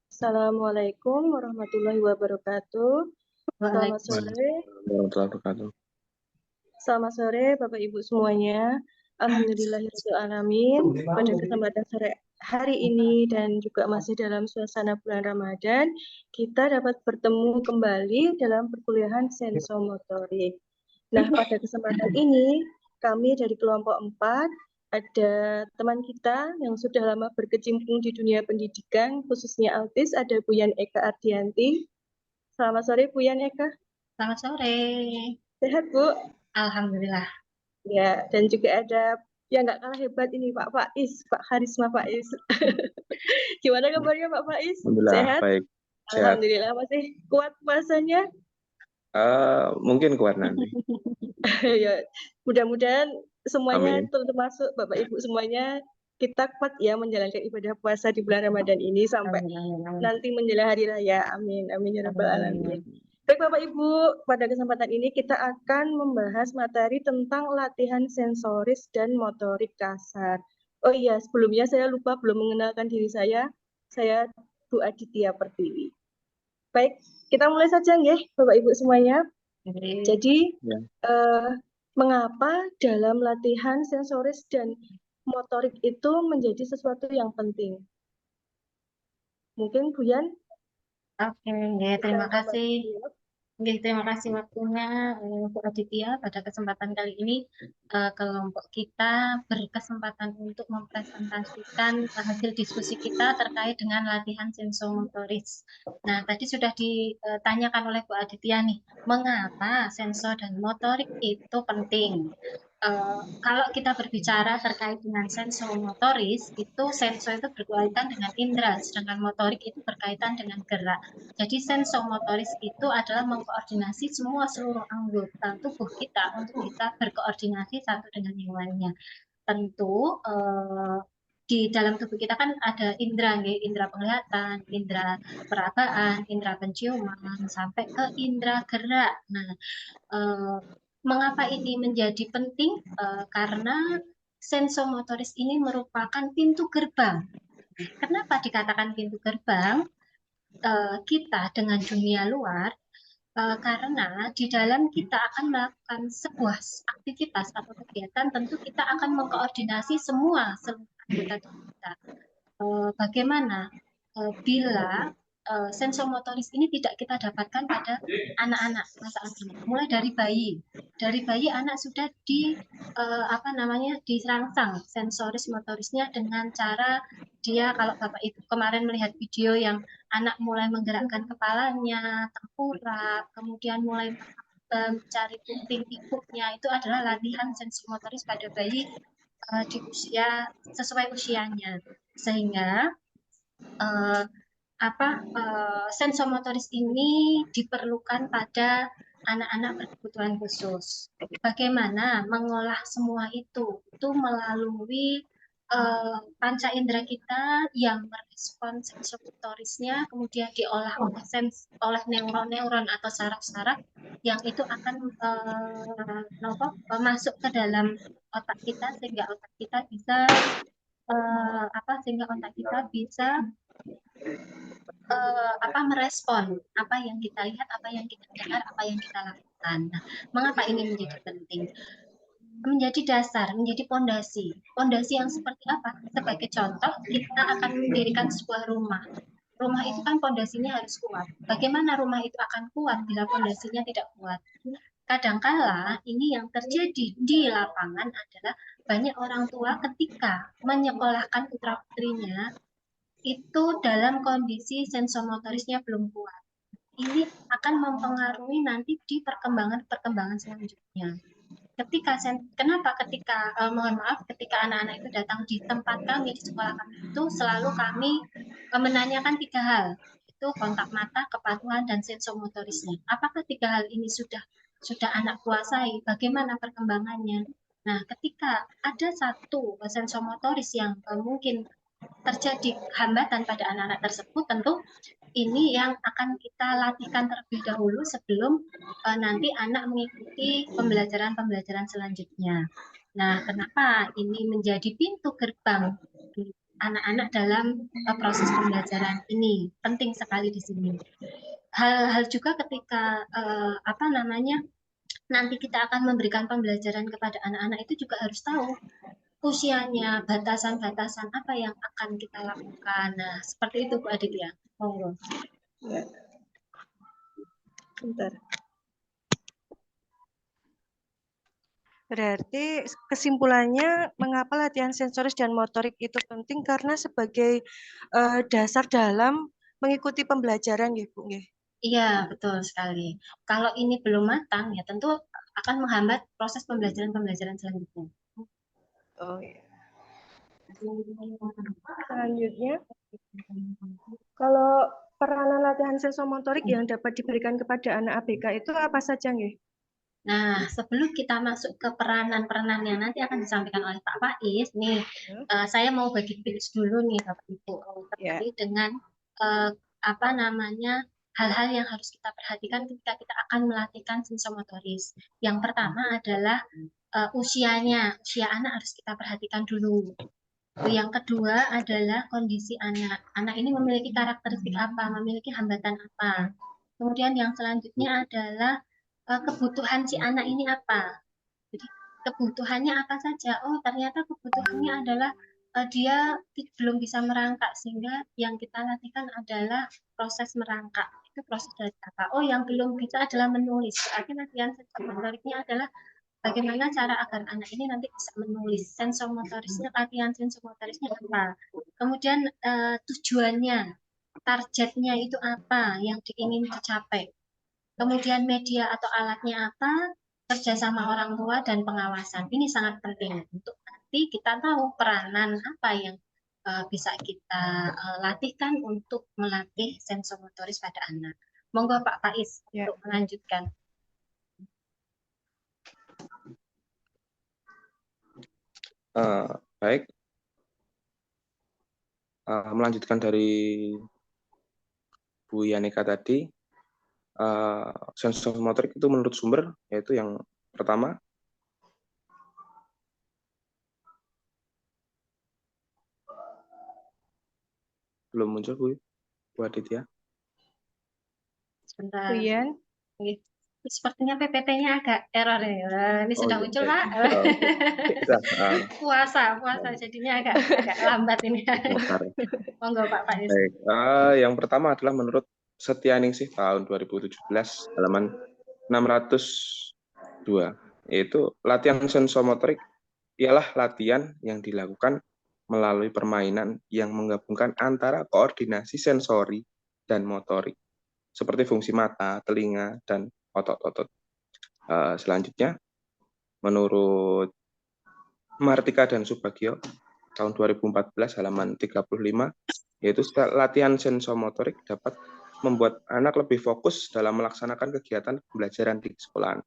Assalamualaikum warahmatullahi wabarakatuh. Selamat sore. Warahmatullahi wabarakatuh. Selamat sore Bapak Ibu semuanya. Alhamdulillahirrahmanirrahim. Pada kesempatan sore hari ini dan juga masih dalam suasana bulan Ramadan, kita dapat bertemu kembali dalam perkuliahan sensomotorik. Nah, pada kesempatan ini kami dari kelompok 4 ada teman kita yang sudah lama berkecimpung di dunia pendidikan, khususnya autis, ada Bu Yan Eka Ardianti. Selamat sore Bu Yan Eka. Selamat sore. Sehat Bu? Alhamdulillah. Ya, dan juga ada yang nggak kalah hebat ini Pak Faiz, Pak Harisma Faiz. Gimana kabarnya Pak Faiz? Alhamdulillah, Sehat? baik. Sehat. Alhamdulillah, masih kuat puasanya? Mungkin kuat nanti. Ya, mudah-mudahan semuanya Amin. termasuk Bapak Ibu semuanya kita kuat ya menjalankan ibadah puasa di bulan Ramadan ini sampai nanti menjelang hari raya. Amin. Amin ya rabbal alamin. Baik Bapak Ibu, pada kesempatan ini kita akan membahas materi tentang latihan sensoris dan motorik kasar. Oh iya, sebelumnya saya lupa belum mengenalkan diri saya. Saya Bu Aditya Pertiwi. Baik, kita mulai saja ya Bapak Ibu semuanya. Jadi, mengapa dalam latihan sensoris dan motorik itu menjadi sesuatu yang penting? Mungkin Bu Yan? Oke, terima kasih. Terima kasih waktunya Bu Aditya. Pada kesempatan kali ini kelompok kita berkesempatan untuk mempresentasikan hasil diskusi kita terkait dengan latihan sensomotoris. Nah, tadi sudah ditanyakan oleh Bu Aditya nih, mengapa sensor dan motorik itu penting? Kalau kita berbicara terkait dengan sensomotoris, itu sensor itu berkaitan dengan indera, sedangkan motorik itu berkaitan dengan gerak. Jadi sensomotoris itu adalah mengkoordinasi seluruh anggota tubuh kita untuk bisa berkoordinasi satu dengan yang lainnya. Tentu di dalam tubuh kita kan ada indera, indera penglihatan, indera perabaan, indera penciuman, sampai ke indera gerak. Nah, mengapa ini menjadi penting? Karena sensomotoris ini merupakan pintu gerbang. Kenapa dikatakan pintu gerbang? Kita dengan dunia luar, karena di dalam kita akan melakukan sebuah aktivitas atau kegiatan, tentu kita akan mengkoordinasi semua anggota tubuh kita. Bagaimana bila sensomotoris ini tidak kita dapatkan pada anak-anak masa anak, mulai dari bayi anak sudah dirangsang sensoris motorisnya dengan cara dia, kalau Bapak Ibu kemarin melihat video yang anak mulai menggerakkan kepalanya, tengkurap, kemudian mulai mencari puting ibunya, itu adalah latihan sensomotoris pada bayi di usia sesuai usianya, sehingga sensomotoris ini diperlukan pada anak-anak berkebutuhan khusus. Bagaimana mengolah semua itu melalui panca indera kita yang merespon sensomotorisnya, kemudian diolah oleh neuron-neuron atau saraf-saraf yang itu akan masuk ke dalam otak kita sehingga otak kita bisa merespon apa yang kita lihat, apa yang kita dengar, apa yang kita lakukan. Nah, mengapa ini menjadi penting? Menjadi dasar, menjadi pondasi. Pondasi yang seperti apa? Sebagai contoh, kita akan mendirikan sebuah rumah. Rumah itu kan pondasinya harus kuat. Bagaimana rumah itu akan kuat bila pondasinya tidak kuat? Kadangkala ini yang terjadi di lapangan adalah banyak orang tua ketika menyekolahkan putra-putrinya itu dalam kondisi sensomotorisnya belum kuat. Ini akan mempengaruhi nanti di perkembangan selanjutnya. Mohon maaf, ketika anak-anak itu datang di tempat kami, di sekolah kami itu selalu kami menanyakan 3 hal, itu kontak mata, kepatuhan, dan sensomotorisnya. Apakah 3 hal ini sudah anak kuasai? Bagaimana perkembangannya? Nah, ketika ada satu sensomotoris yang mungkin terjadi hambatan pada anak-anak tersebut, tentu ini yang akan kita latihkan terlebih dahulu sebelum nanti anak mengikuti pembelajaran selanjutnya. Nah, kenapa ini menjadi pintu gerbang anak-anak dalam proses pembelajaran ini? Penting sekali di sini. Hal-hal juga ketika nanti kita akan memberikan pembelajaran kepada anak-anak itu juga harus tahu usianya, batasan-batasan apa yang akan kita lakukan. Nah, seperti itu Bu Aditya. Monggo. Ya. Bentar. Berarti kesimpulannya mengapa latihan sensoris dan motorik itu penting karena sebagai dasar dalam mengikuti pembelajaran ya Bu nggih. Iya, betul sekali. Kalau ini belum matang, ya tentu akan menghambat proses pembelajaran-pembelajaran selanjutnya. Oh iya. Selanjutnya, kalau peranan latihan sensomotorik yang dapat diberikan kepada anak ABK itu apa saja nggih? Nah, sebelum kita masuk ke peranan-peranan yang nanti akan disampaikan oleh Pak Faiz, nih saya mau bagi tips dulu nih Bapak Ibu terkait dengan hal-hal yang harus kita perhatikan ketika kita akan melatihkan sensomotoris. Yang pertama adalah usianya, usia anak harus kita perhatikan dulu. Yang kedua adalah kondisi anak. Anak ini memiliki karakteristik apa, memiliki hambatan apa. Kemudian yang selanjutnya adalah kebutuhan si anak ini apa. Jadi kebutuhannya apa saja? Oh, ternyata kebutuhannya adalah dia belum bisa merangkak sehingga yang kita latihkan adalah proses merangkak. Itu proses dari apa? Oh, yang belum bisa adalah menulis. Berarti latihan sensoriknya adalah bagaimana cara agar anak ini nanti bisa menulis. Sensomotorisnya, latihan sensomotorisnya apa? Kemudian tujuannya, targetnya itu apa yang ingin dicapai. Kemudian media atau alatnya apa, kerjasama orang tua dan pengawasan. Ini sangat penting untuk nanti kita tahu peranan apa yang bisa kita latihkan untuk melatih sensomotoris pada anak. Monggo Pak Faiz untuk melanjutkan. Baik, melanjutkan dari Bu Yanika tadi, sensor motorik itu menurut sumber, yaitu yang pertama, belum muncul Bu Aditya. Sebentar. Bu Yan. Sepertinya PPT-nya agak error ya. Ini sudah muncul Pak. Puasa jadinya agak lambat ini. Monggo Pak Faiz. Baik, yang pertama adalah menurut Setianingsih tahun 2017 halaman 602, yaitu latihan sensomotorik ialah latihan yang dilakukan melalui permainan yang menggabungkan antara koordinasi sensori dan motorik, seperti fungsi mata, telinga, dan otot-otot. Selanjutnya, menurut Martika dan Subagio tahun 2014 halaman 35, yaitu latihan sensomotorik dapat membuat anak lebih fokus dalam melaksanakan kegiatan pembelajaran di sekolahan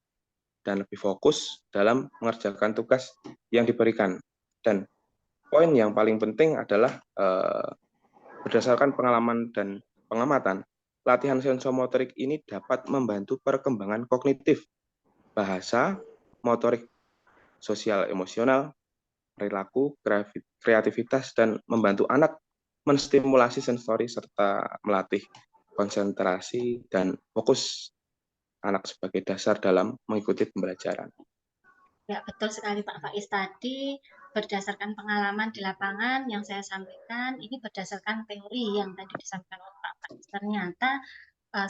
dan lebih fokus dalam mengerjakan tugas yang diberikan. Dan poin yang paling penting adalah berdasarkan pengalaman dan pengamatan, latihan sensomotorik ini dapat membantu perkembangan kognitif, bahasa, motorik, sosial emosional, perilaku, kreativitas, dan membantu anak menstimulasi sensori serta melatih konsentrasi dan fokus anak sebagai dasar dalam mengikuti pembelajaran. Ya, betul sekali Pak Faiz tadi. Berdasarkan pengalaman di lapangan yang saya sampaikan, ini berdasarkan teori yang tadi disampaikan oleh Pak Faiz. Ternyata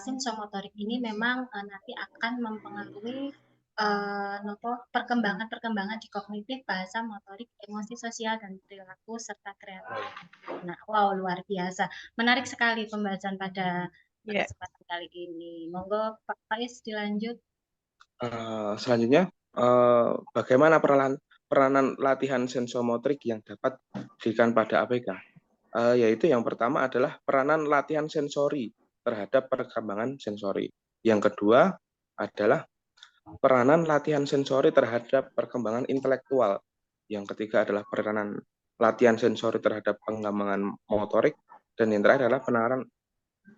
sensomotorik ini memang nanti akan mempengaruhi perkembangan di kognitif, bahasa, motorik, emosi, sosial, dan perilaku, serta kreativitas. Nah, wow, luar biasa. Menarik sekali pembahasan pada kesempatan kali ini. Monggo Pak Faiz dilanjut. Selanjutnya, bagaimana peranan latihan sensomotorik yang dapat diberikan pada ABK? Yaitu yang pertama adalah peranan latihan sensori terhadap perkembangan sensori. Yang kedua adalah peranan latihan sensori terhadap perkembangan intelektual. Yang ketiga adalah peranan latihan sensori terhadap pengembangan motorik. Dan yang terakhir adalah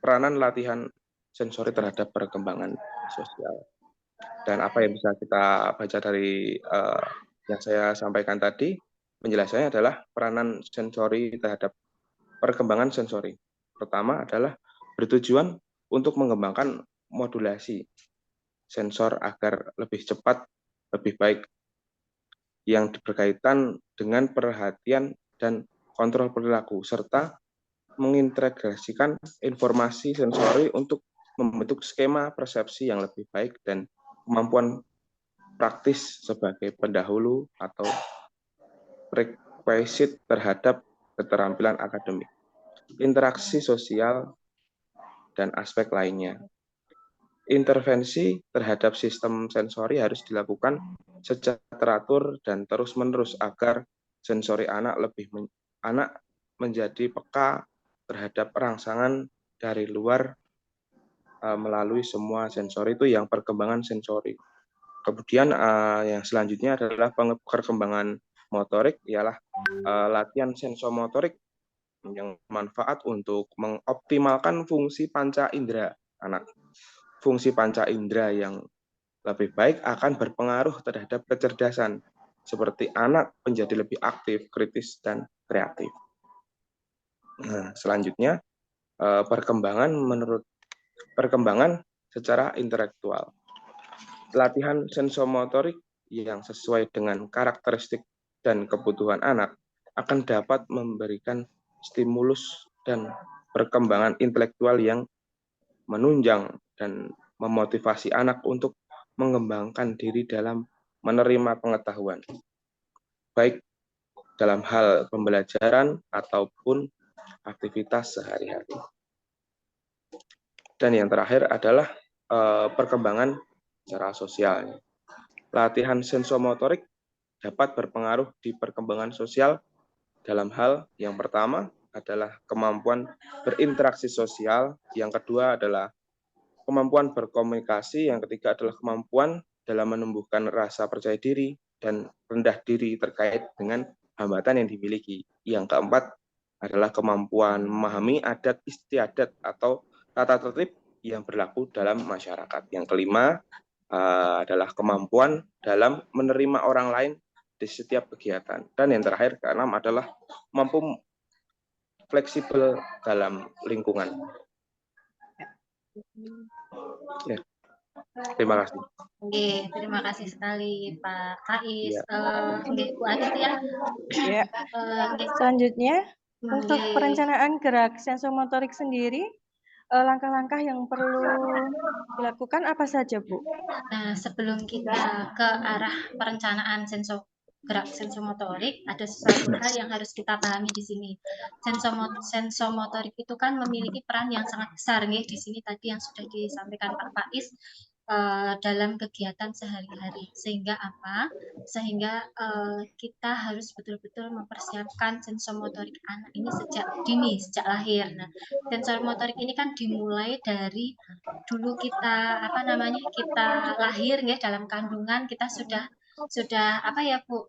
peranan latihan sensori terhadap perkembangan sosial. Dan apa yang bisa kita baca dari yang saya sampaikan tadi, penjelasannya adalah peranan sensori terhadap perkembangan sensori. Pertama adalah bertujuan untuk mengembangkan modulasi sensor agar lebih cepat, lebih baik, yang berkaitan dengan perhatian dan kontrol perilaku, serta mengintegrasikan informasi sensori untuk membentuk skema persepsi yang lebih baik dan kemampuan praktis sebagai pendahulu atau prerequisite terhadap keterampilan akademik, interaksi sosial, dan aspek lainnya. Intervensi terhadap sistem sensori harus dilakukan secara teratur dan terus-menerus agar sensori anak menjadi peka terhadap rangsangan dari luar melalui semua sensori itu yang perkembangan sensori. Kemudian yang selanjutnya adalah perkembangan motorik, ialah latihan sensomotorik yang bermanfaat untuk mengoptimalkan fungsi panca indera anak. Fungsi panca indera yang lebih baik akan berpengaruh terhadap kecerdasan, seperti anak menjadi lebih aktif, kritis, dan kreatif. Nah, selanjutnya perkembangan secara intelektual. Latihan sensomotorik yang sesuai dengan karakteristik dan kebutuhan anak akan dapat memberikan stimulus dan perkembangan intelektual yang menunjang dan memotivasi anak untuk mengembangkan diri dalam menerima pengetahuan, baik dalam hal pembelajaran ataupun aktivitas sehari-hari. Dan yang terakhir adalah perkembangan secara sosial. Latihan sensomotorik dapat berpengaruh di perkembangan sosial dalam hal yang pertama adalah kemampuan berinteraksi sosial, yang kedua adalah kemampuan berkomunikasi, yang ketiga adalah kemampuan dalam menumbuhkan rasa percaya diri dan rendah diri terkait dengan hambatan yang dimiliki. Yang keempat adalah kemampuan memahami adat istiadat atau tata tertib yang berlaku dalam masyarakat. Yang kelima adalah kemampuan dalam menerima orang lain di setiap kegiatan. Dan yang terakhir, keenam adalah mampu fleksibel dalam lingkungan. Ya, terima kasih. Oke, terima kasih sekali Pak Faiz. Ya. Bu Aditya. Ya. Selanjutnya, untuk Nggih. perencanaan gerak sensomotorik sendiri, langkah-langkah yang perlu dilakukan apa saja, Bu? Nah, sebelum kita ke arah perencanaan gerak sensomotorik, ada sesuatu hal yang harus kita pahami di sini. Sensomotorik itu kan memiliki peran yang sangat besar nih di sini tadi yang sudah disampaikan Pak Faiz dalam kegiatan sehari-hari. Sehingga apa? Sehingga kita harus betul-betul mempersiapkan sensomotorik anak ini sejak dini, sejak lahir. Nah, sensomotorik ini kan dimulai dari dulu kita kita lahir ya dalam kandungan kita sudah apa ya Bu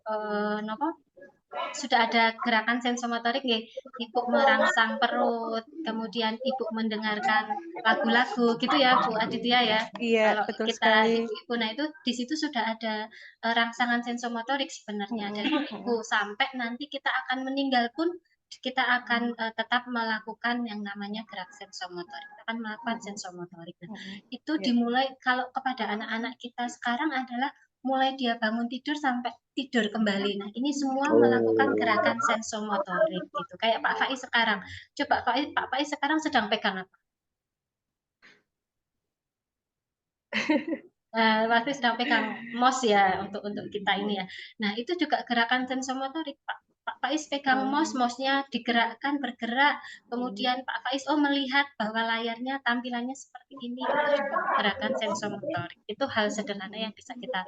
sudah ada gerakan sensomotorik nggih, ibu merangsang perut, kemudian ibu mendengarkan lagu-lagu gitu ya Bu Aditya ya. Iya, Kalau betul kita sekali. ibu-ibu, nah itu di situ sudah ada rangsangan sensomotorik sebenarnya dari ibu sampai nanti kita akan meninggal pun kita akan tetap melakukan yang namanya gerak sensomotorik, akan melakukan sensomotorik. Nah, itu dimulai kalau kepada anak-anak kita sekarang adalah mulai dia bangun tidur sampai tidur kembali. Nah, ini semua melakukan gerakan sensomotorik gitu. Kayak Pak Faiz sekarang. Coba Pak Faiz sekarang sedang pegang apa? Pasti sedang pegang mouse ya untuk kita ini ya. Nah, itu juga gerakan sensomotorik, Pak. Pak Faiz pegang mouse-nya digerakkan, bergerak. Kemudian Pak Faiz melihat bahwa layarnya tampilannya seperti ini, itu juga gerakan sensomotorik. Itu hal sederhana yang bisa kita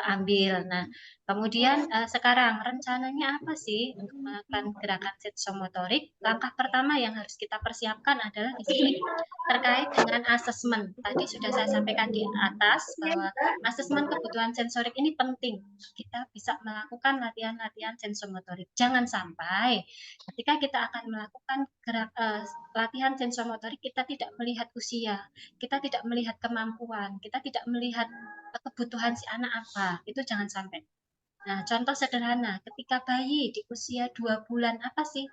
ambil. Nah, kemudian sekarang rencananya apa sih untuk melakukan gerakan sensomotorik? Langkah pertama yang harus kita persiapkan adalah di sini terkait dengan asesmen. Tadi sudah saya sampaikan di atas bahwa asesmen kebutuhan sensorik ini penting. Kita bisa melakukan latihan-latihan sensomotorik. Jangan sampai ketika kita akan melakukan latihan sensomotorik kita tidak melihat usia, kita tidak melihat kemampuan, kita tidak melihat kebutuhan si anak apa. Itu jangan sampai. Nah, contoh sederhana, ketika bayi di usia 2 bulan, apa sih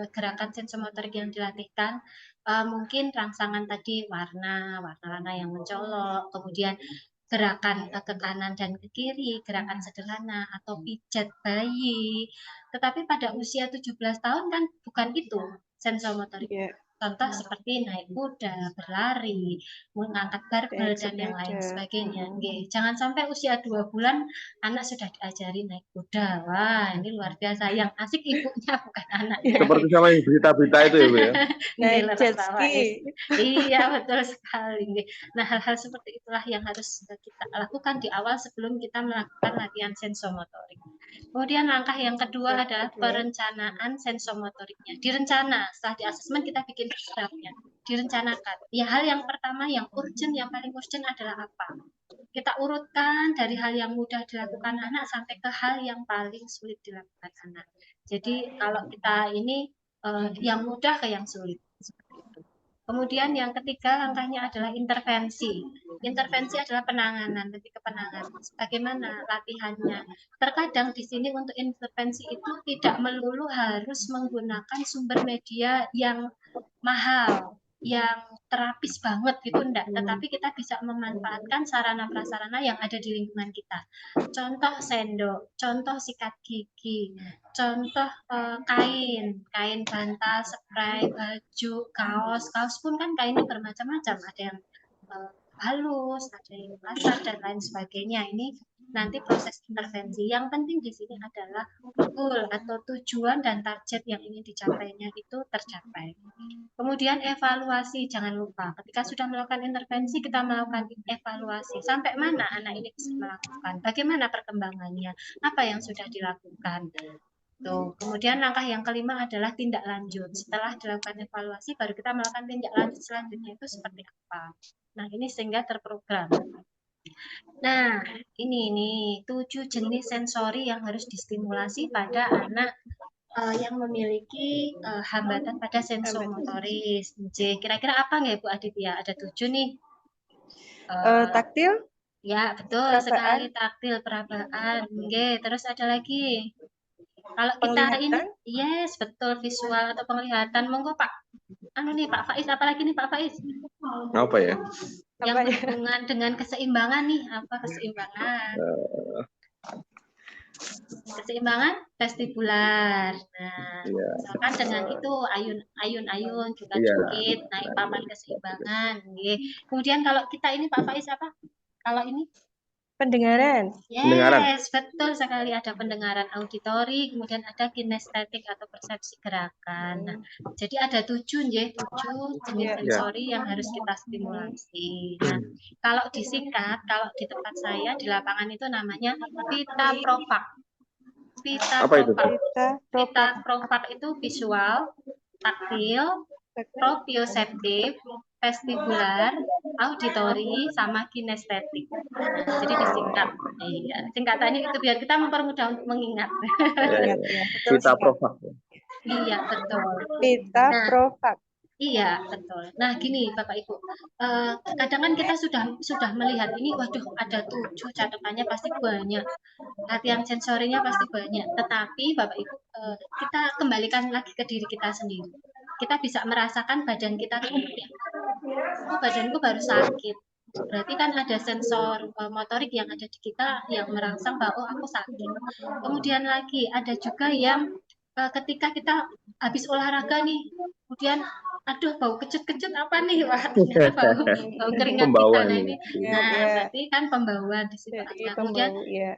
gerakan sensomotorik yang dilatihkan? Mungkin rangsangan tadi warna-warna yang mencolok, kemudian gerakan ke kanan dan ke kiri, gerakan sederhana, atau pijat bayi. Tetapi pada usia 17 tahun kan bukan itu sensomotorik. Ya, Contoh seperti naik kuda, berlari, mengangkat barbel, dan yang lain sepeda. sebagainya. Nggih, jangan sampai usia 2 bulan anak sudah diajari naik kuda. Wah, ini luar biasa. Yang asik ibunya bukan anaknya. Seperti sama yang berita-berita itu ya, Bu ya. Nggih, Naik leres jet Pak ski. Faiz. Iya, betul sekali. Nggih. Nah, hal-hal seperti itulah yang harus kita lakukan di awal sebelum kita melakukan latihan sensomotorik. Kemudian langkah yang kedua adalah perencanaan sensomotoriknya. Direncana, setelah di asesmen kita bikin draftnya. Direncanakan. Ya, hal yang pertama yang urgent, yang paling urgent adalah apa? Kita urutkan dari hal yang mudah dilakukan anak sampai ke hal yang paling sulit dilakukan anak. Jadi kalau kita ini yang mudah ke yang sulit. Kemudian yang ketiga langkahnya adalah intervensi. Intervensi adalah penanganan, lebih ke penanganan. Bagaimana latihannya? Terkadang di sini untuk intervensi itu tidak melulu harus menggunakan sumber media yang mahal, yang terapis banget gitu enggak, tetapi kita bisa memanfaatkan sarana prasarana yang ada di lingkungan kita. Contoh sendok, contoh sikat gigi, contoh kain bantal, spray, baju, kaos pun kan kainnya bermacam-macam, ada yang halus, ada yang kasar dan lain sebagainya. Ini nanti proses intervensi. Yang penting di sini adalah goal atau tujuan dan target yang ingin dicapainya itu tercapai. Kemudian evaluasi, jangan lupa. Ketika sudah melakukan intervensi, kita melakukan evaluasi. Sampai mana anak ini bisa melakukan? Bagaimana perkembangannya? Apa yang sudah dilakukan? Tuh. Kemudian langkah yang kelima adalah tindak lanjut. Setelah dilakukan evaluasi, baru kita melakukan tindak lanjut selanjutnya itu seperti apa. Nah, ini sehingga terprogram. Nah, ini nih 7 jenis sensori yang harus distimulasi pada anak yang memiliki hambatan pada sensomotoris. Kira-kira apa nggak Bu Aditya? Ada 7 nih. Taktil, Ya, betul sekali, perasaan, taktil, perabaan. Oke, terus ada lagi. Kalau kita ini, penglihatan, yes, betul, visual atau penglihatan. Monggo Pak. Anu nih Pak Faiz, apalagi nih Pak Faiz? Apa ya? Yang apa ya? berhubungan dengan keseimbangan nih, apa keseimbangan? Keseimbangan vestibular. Nah, Iya, misalkan dengan itu ayun-ayun, kita iya. jukit, naik papan keseimbangan. Kemudian kalau kita ini Pak Faiz apa? Kalau ini? Pendengaran, Pendengaran. Yes, betul sekali. Ada pendengaran auditori, kemudian ada kinestetik atau persepsi gerakan. Nah, jadi ada 7 jenis Ya. sensori yang harus kita stimulasi. Nah, kalau disingkat, kalau di tempat saya di lapangan itu namanya pita propak. Pita Apa itu? propak. kita, Pita propak itu visual, taktil, proprioceptif, vestibular, auditori, sama kinestetik. Nah, jadi disingkat. Iya, singkatannya itu biar kita mempermudah untuk mengingat. Ingat ya, betul Pita sekali. Profak. Iya, betul. Pita Nah, Profak. iya, betul. Nah, gini Bapak Ibu, kadang kan kita sudah melihat ini, waduh, ada 7 catatannya pasti banyak, latihan sensorinya pasti banyak. Tetapi Bapak Ibu, kita kembalikan lagi ke diri kita sendiri. Kita bisa merasakan badan kita tuh, oh badanku baru sakit. Berarti kan ada sensor motorik yang ada di kita yang merangsang bahwa oh aku sakit. Kemudian lagi ada juga yang ketika kita habis olahraga nih, kemudian aduh bau kecut-kecut apa nih? Wah, ternyata bau keringat kita. Pembawaan Nah, ini. ini Ya, nah ya. berarti kan pembauan di situ Jadi ada. Kemudian pembau, ya.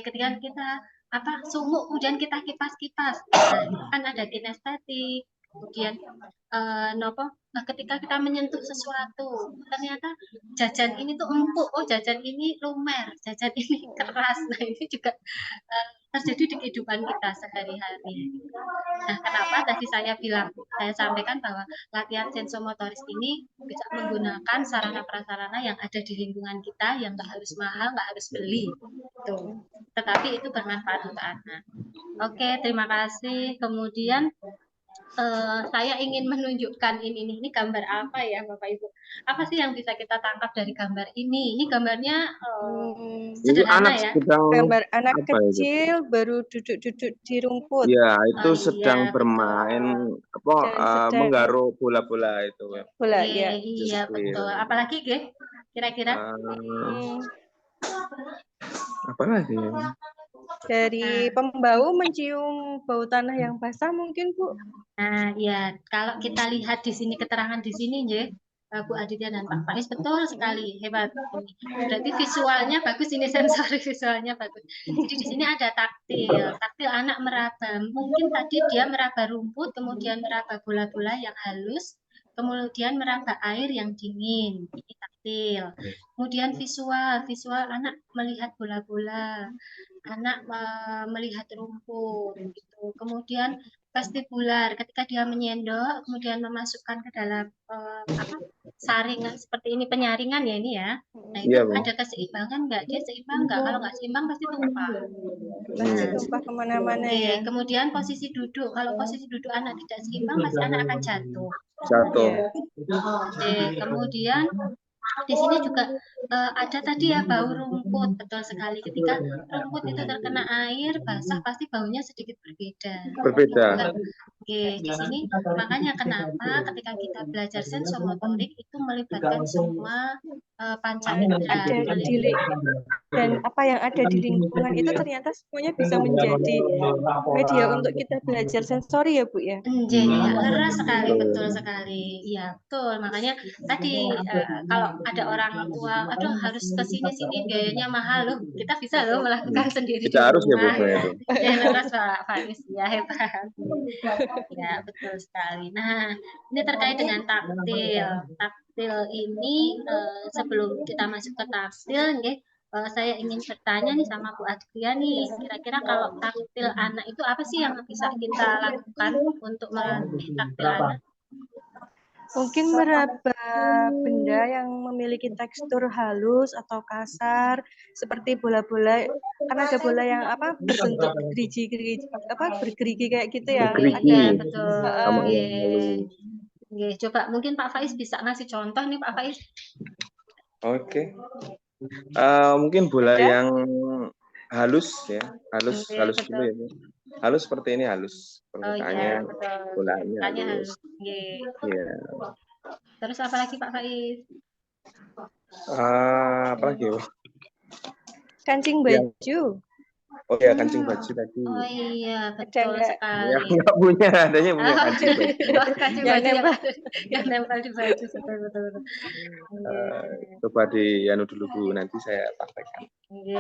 ketika kita apa sumuk kemudian kita kipas-kipas. Nah, itu kan ada kinestetik. Kemudian ketika kita menyentuh sesuatu, ternyata jajan ini tuh empuk, oh jajan ini lumer, jajan ini keras. Nah, ini juga terjadi di kehidupan kita sehari-hari. Nah, kenapa tadi saya sampaikan bahwa latihan sensomotoris ini bisa menggunakan sarana prasarana yang ada di lingkungan kita, yang nggak harus mahal, nggak harus beli. Tuh. Tetapi itu bermanfaat untuk anak. Oke, terima kasih. Kemudian saya ingin menunjukkan ini gambar apa ya Bapak Ibu? Apa sih yang bisa kita tangkap dari gambar ini? Ini gambarnya Ini sederhana anak ya. sedang Gambar anak apa itu? kecil baru duduk-duduk di rumput Ya, itu Oh sedang iya, bermain dan sedang menggaruk bola-bola itu ya. bola Oke, ya. iya betul. Kecil. Apalagi kira-kira? Hmm, Apa lagi? dari Nah, pembau mencium bau tanah yang basah mungkin Bu. Nah, ya, kalau kita lihat di sini keterangan di sini, ya, Bu Aditya dan Pak Faiz betul sekali, hebat ini. Berarti visualnya bagus ini sensori visualnya bagus. Jadi di sini ada taktil, taktil anak meraba. Mungkin tadi dia meraba rumput, kemudian meraba bola-bola yang halus, kemudian meraba air yang dingin. Ini taktil. Kemudian visual, visual anak melihat bola-bola, anak melihat rumput, gitu. Kemudian vestibular ketika dia menyendok kemudian memasukkan ke dalam saringan seperti ini penyaringan ya ini ya. Nah itu Iya, Bu. ada keseimbangan nggak? Dia seimbang nggak? Kalau nggak seimbang pasti tumpah. Pasti Hmm. tumpah kemana-mana Oke, ya. kemudian posisi duduk. Kalau posisi duduk anak tidak seimbang pasti anak akan jatuh. Jatuh. Ya. Oke, kemudian di sini juga ada tadi ya bau rumput, betul sekali. Ketika rumput itu terkena air basah pasti baunya sedikit berbeda. Berbeda. Oke, di sini makanya kenapa ketika kita belajar sensomotorik itu melibatkan semua panca indera. Ada di dan apa yang ada di lingkungan itu ternyata semuanya bisa menjadi media untuk kita belajar sensori ya Bu ya. Ya, leres sekali, betul sekali. Iya, betul. Makanya tadi kalau ada orang tua, aduh harus ke sini biayanya mahal loh. Kita bisa loh melakukan sendiri di Tidak harus ya, Bu, rumah. itu. Ya, leres Pak Faiz. Ya, hebat. Ya, betul sekali. Nah, ini terkait dengan taktil. Taktil ini sebelum kita masuk ke taktil, nggih, saya ingin bertanya nih sama Bu Adria nih, kira-kira kalau taktil anak itu apa sih yang bisa kita lakukan untuk melatih taktil anak? Mungkin meraba benda yang memiliki tekstur halus atau kasar seperti bola-bola, kan ada bola yang apa berbentuk gerigi-gerigi apa bergerigi kayak gitu ya. Bergerigi. Ada, Ada betul. Sama Oke. yang Oke, coba mungkin Pak Faiz bisa ngasih contoh nih Pak Faiz. Oke. Mungkin bola ada yang halus ya, halus Oke, halus betul. dulu ya, Bu. Halus seperti ini halus. Oh Permukaannya iya, betul. bolanya Tanya halus. halus. Oke. Iya. Terus apa lagi Pak Faiz? Apa lagi, Bu? kancing Yang baju. oh ya, kancing baju tadi. Oh iya, Ada betul nggak? Ya, sekali. nggak punya, adanya punya Oh, kancing baju. kancing Yang baju nempel. yang nempel di baju, betul. Oke. Coba di anu dulu, Bu, nanti saya praktekkan. Oke.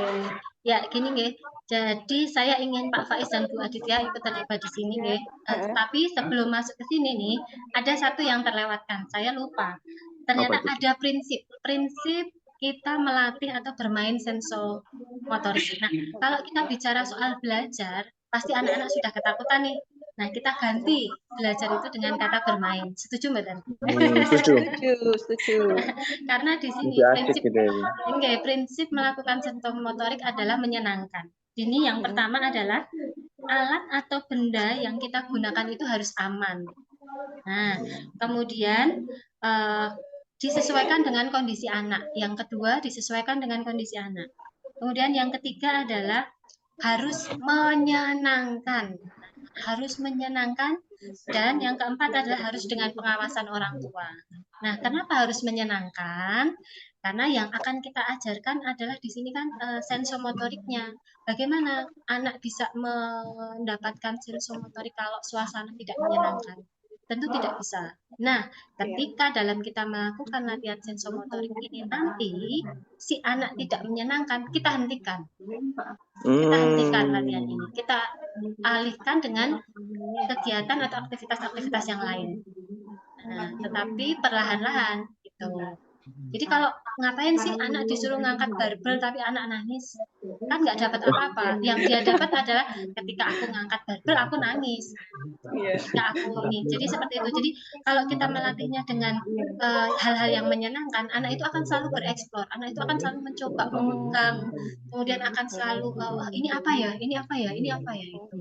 Ya, gini nggih. Jadi saya ingin Pak Faiz dan Bu Aditya ikut terlibat di sini nggih. Tapi sebelum masuk ke sini nih, ada satu yang terlewatkan. Saya lupa. Ternyata Apa itu? ada prinsip kita melatih atau bermain sensomotorik. Nah, kalau kita bicara soal belajar, pasti anak-anak sudah ketakutan nih. Nah, kita ganti belajar itu dengan kata bermain. Setuju Mbak Dan? Setuju. Setuju. Karena di sini Lebih asik gitu ya, Bu. prinsip melakukan sensomotorik adalah menyenangkan. Ini yang pertama adalah alat atau benda yang kita gunakan itu harus aman. Nah, kemudian disesuaikan dengan kondisi anak. Yang kedua, disesuaikan dengan kondisi anak. Kemudian yang ketiga adalah harus menyenangkan. Harus menyenangkan. Dan yang keempat adalah harus dengan pengawasan orang tua. Nah, kenapa harus menyenangkan? Karena yang akan kita ajarkan adalah di sini kan sensomotoriknya. Bagaimana anak bisa mendapatkan sensomotorik kalau suasana tidak menyenangkan? Tentu tidak bisa. Nah, ketika dalam kita melakukan latihan sensomotorik ini nanti si anak tidak menyenangkan, kita hentikan. Kita hentikan latihan ini. Kita alihkan dengan kegiatan atau aktivitas-aktivitas yang lain. Nah, tetapi perlahan-lahan gitu. Jadi kalau ngapain sih anak disuruh ngangkat barbel tapi anak nangis? kan nggak dapat apa-apa. Yang dia dapat adalah ketika aku ngangkat barbel aku nangis. Iya. Ketika aku ini. Jadi seperti itu. Jadi kalau kita melatihnya dengan hal-hal yang menyenangkan, anak itu akan selalu bereksplor, anak itu akan selalu mencoba, memegang, kemudian akan selalu ini apa ya, ini apa ya, ini apa ya itu.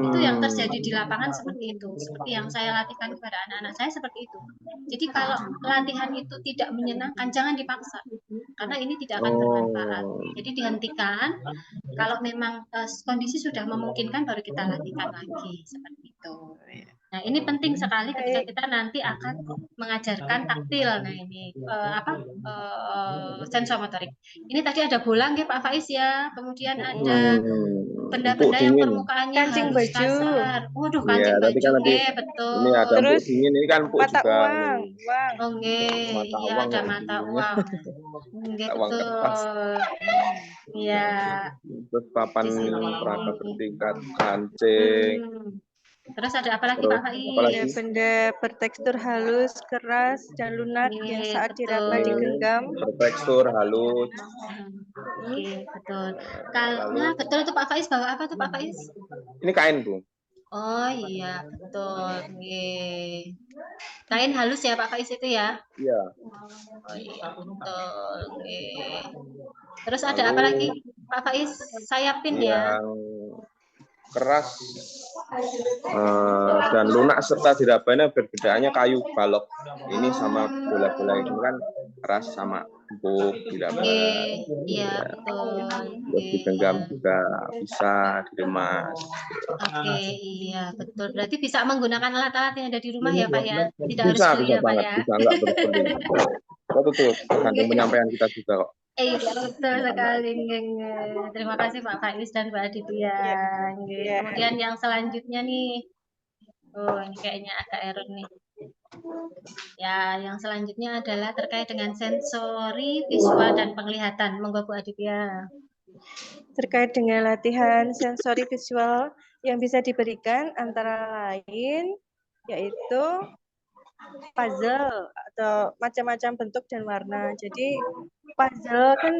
Itu yang terjadi di lapangan seperti itu. Seperti yang saya latihkan kepada anak-anak saya seperti itu. Jadi kalau latihan itu tidak menyenangkan, jangan dipaksa. Karena ini tidak akan bermanfaat. Jadi dihentikan. Kalau memang kondisi sudah memungkinkan, baru kita latihkan lagi seperti itu. Nah, ini penting sekali ketika kita nanti akan mengajarkan taktil. Nah, ini sensomotorik. Ini tadi ada bola nggih Pak Faiz ya. Kemudian ada benda-benda yang permukaannya Kancing harus baju. kasar. Waduh, Iya, kancing tapi baju kan nanti nggih, betul. ini ada empuk Terus dingin, ini kan empuk mata juga. uang. Oh, nggih, Mata iya uang ada kayak mata gini. uang. Nggih, Uang kertas. betul. Iya, Terus papan di sini. peraga bertingkat, kancing. Terus ada apa lagi Terus Pak Faiz? apa lagi? Ya, benda bertekstur halus, keras, dan lunak yang Nggih, saat diraba betul. digenggam. Bertekstur halus. Oke, betul. Kalau betul itu Pak Faiz bawa apa tuh Pak Faiz? Ini kain, Bu. Oh iya, betul. Nggih. Kain halus ya Pak Faiz itu ya? Iya. Oh iya, betul. Nggih. Terus ada apa lagi Pak Faiz? Sayapin ya. Yang keras dan lunak serta dirabanya perbedaannya kayu balok. Ini sama bola-bola ini kan keras sama empuk diraba. Iya, betul. Terus digenggam juga bisa diremas. Oke, iya betul. Berarti bisa menggunakan alat-alat yang ada di rumah ya Pak ya? Tidak harus Bisa, beli bisa ya Pak banget. ya? Bisa enggak berbeli. Betul tuh, tergantung penyampaian kita juga kok. Iya, betul sekali. Terima kasih Pak Faiz dan Mbak Aditya. Ya. Kemudian yang selanjutnya nih, oh ini kayaknya agak error nih. Ya, yang selanjutnya adalah terkait dengan sensori, visual, dan penglihatan. Monggo Bu Aditya. Terkait dengan latihan sensori visual yang bisa diberikan antara lain yaitu puzzle atau macam-macam bentuk dan warna. Jadi puzzle kan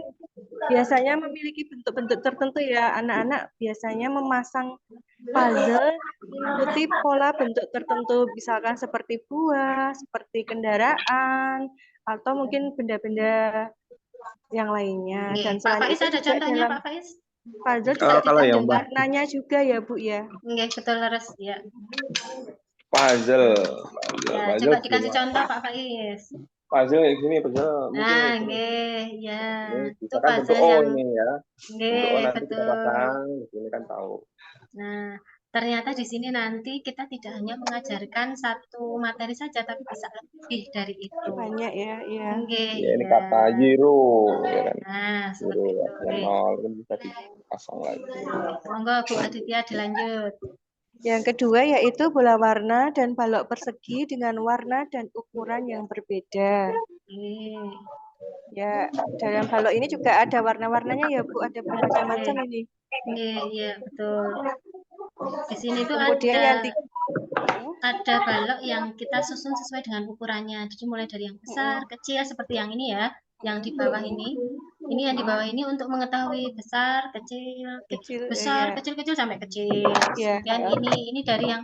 biasanya memiliki bentuk-bentuk tertentu ya. Anak-anak biasanya memasang puzzle mengikuti pola bentuk tertentu, misalkan seperti buah, seperti kendaraan, atau mungkin benda-benda yang lainnya. Dan Pak selain Faiz itu ada juga contohnya dalam Pak Faiz? puzzle juga Kalau yang warnanya juga ya Bu ya. Nggih, betul leres ya. Puzzle. Ya, Puzzle coba dikasih gimana? contoh Pak Faiz. Puzzle kayak gini, puzzle mungkin Nah, ini. nggih, ya. Ini Itu bisa kan bentuk puzzle O yang ini ya. Bentuk O nggih, nanti kita betul. pasang, ini kan tahu. Nah, ternyata di sini nanti kita tidak hanya mengajarkan satu materi saja, tapi bisa lebih dari itu. Banyak ya, iya. Nggih, Ya, ini ya. kata zero, ya kan. Nah, Zero seperti itu. atau nol kan bisa dipasang lagi. Monggo Bu Aditya dilanjut. Yang kedua yaitu bola warna dan balok persegi dengan warna dan ukuran yang berbeda. Ya, dalam balok ini juga ada warna-warnanya ya Bu, ada bermacam-macam ini. Iya, betul. Di sini tuh Kemudian ada balok yang kita susun sesuai dengan ukurannya. Jadi mulai dari yang besar, kecil seperti yang ini ya, yang di bawah ini. Ini yang di bawah ini untuk mengetahui besar, kecil, besar, kecil sampai kecil. Kemudian ini dari yang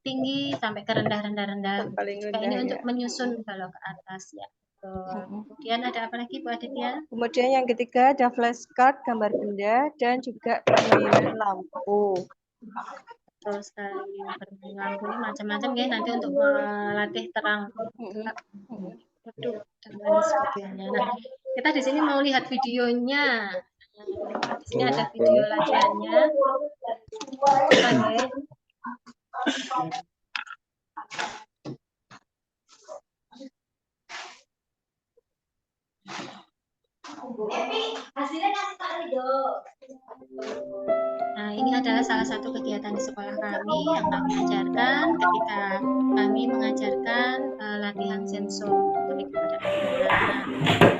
tinggi sampai ke rendah. Ini untuk menyusun balok ke atas ya. Kemudian ada apa lagi Bu Aditya? Kemudian yang ketiga ada flashcard, gambar benda, dan juga permainan lampu. Terus bermain lampu ini macam-macam ya nanti untuk melatih terang. Waduh, dan lain sebagainya. Nah, kita di sini mau lihat videonya. Di sini ada video latihannya. Oke. Nah, ini adalah salah satu kegiatan di sekolah kami yang kami ajarkan ketika kami mengajarkan latihan sensorik kepada anak-anak.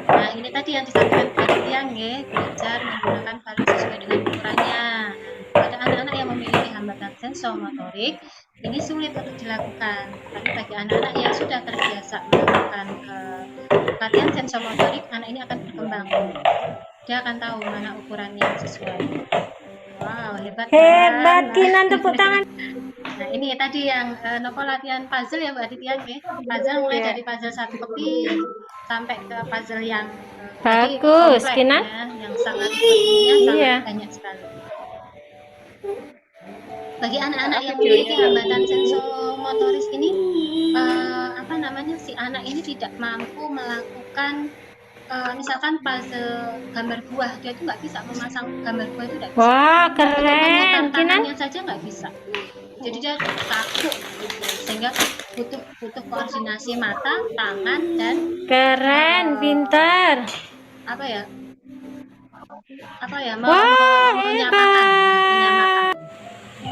Nah, ini tadi yang disampaikan Pak Aditya, belajar menggunakan balok sesuai dengan ukurannya. Pada anak-anak yang memiliki hambatan sensomotorik, ini sulit untuk dilakukan. Tapi bagi anak-anak yang sudah terbiasa melakukan latihan sensomotorik, anak ini akan berkembang. dia akan tahu mana ukurannya yang sesuai. Wow, hebat Hebat, kan? Kinan, tepuk tangan. Nah, ini tadi yang Nopo latihan puzzle ya Mbak Aditya nggih. Puzzle mulai Iya. dari puzzle satu keping sampai ke puzzle yang tadi Bagus, kompleks Kinan. ya, yang sangat ininya sangat Iya. banyak sekali. Bagi anak-anak yang memiliki hambatan sensomotoris ini, apa namanya, si anak ini tidak mampu melakukan misalkan puzzle gambar buah, dia itu nggak bisa memasang gambar buah, itu nggak bisa. Wah, Untuk memutar keren, Kinan. tangannya saja nggak bisa. Jadi dia kaku gitu, sehingga butuh koordinasi mata, tangan, dan Keren, pintar. apa ya Wah, menyamakan.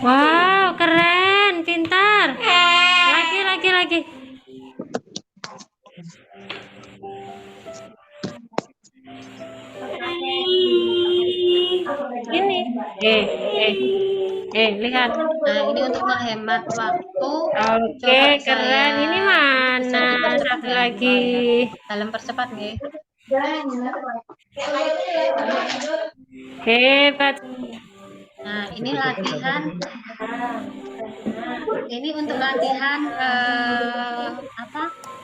Wow, keren, pintar. Lagi. Ini. Lihat. Nah, ini untuk menghemat waktu. Oke, Coba keren. saya Ini mana? bisa dipercepat Satu nggak? lagi. Dalam percepat nih. Hebat. Nah, ini latihan. Ini untuk latihan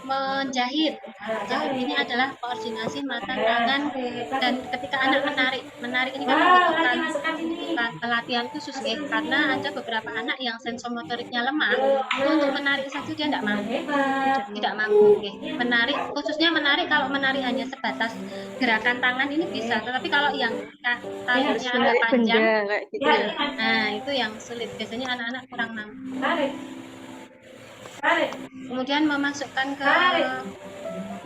menjahit. Jahit ini adalah koordinasi mata, tangan, dan ketika anak menarik ini kan membutuhkan latihan khusus ya, karena ada beberapa anak yang sensomotoriknya lemah, itu untuk menarik saja dia tidak mampu ya. Khususnya kalau menarik hanya sebatas gerakan tangan ini bisa, tetapi kalau yang talinya agak panjang, kayak gitu ya. nah itu yang sulit, biasanya anak-anak kurang mampu. Kemudian memasukkan ke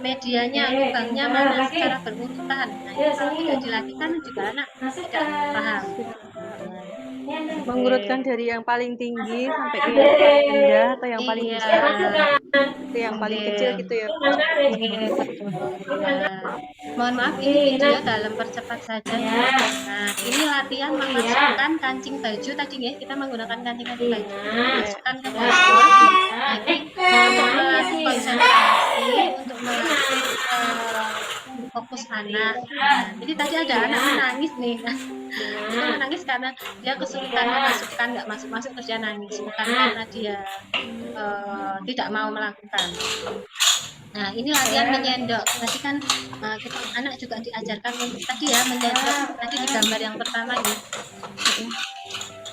medianya, lubangnya mana secara berurutan. Nah, itu kalau tidak dilatihkan juga anak tidak paham. Mengurutkan dari yang paling tinggi sampai ke yang paling rendah atau yang paling Iya. besar ke yang paling kecil gitu ya. Mohon maaf, ini video dalam percepat saja. Nah, ini latihan memasukkan kancing baju tadi ya, kita menggunakan kancing baju. Masukkan ke dashboard. Ini untuk melatih konsentrasi, untuk melatih fokus anak. Nah, jadi tadi ada anak menangis nih. Itu menangis karena dia kesulitan memasukkan, nggak masuk terus dia nangis, bukan karena dia tidak mau melakukan. Nah, ini latihan menyendok. Tadi kan anak juga diajarkan untuk tadi ya menyendok. Tadi di gambar yang pertama ya.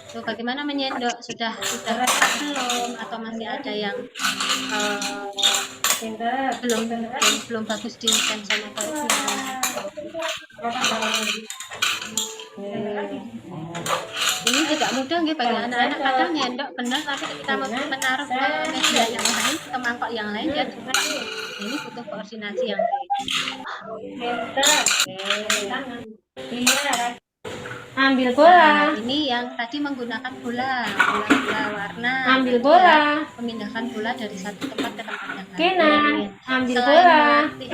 Tuh, bagaimana menyendok? Sudah belum atau masih ada yang belum bagus di sensomotoriknya. Ini tidak mudah nggih bagi anak-anak, kadang nyendok benar tapi ketika menaruh ke media yang lain, ke mangkok yang lain dia lupa. Ini butuh koordinasi yang baik. Ambil bola. Nah, ini yang tadi menggunakan bola warna. Ambil bola. Memindahkan bola dari satu tempat ke tempat yang lain. Kinan, ambil Selain bola. melatih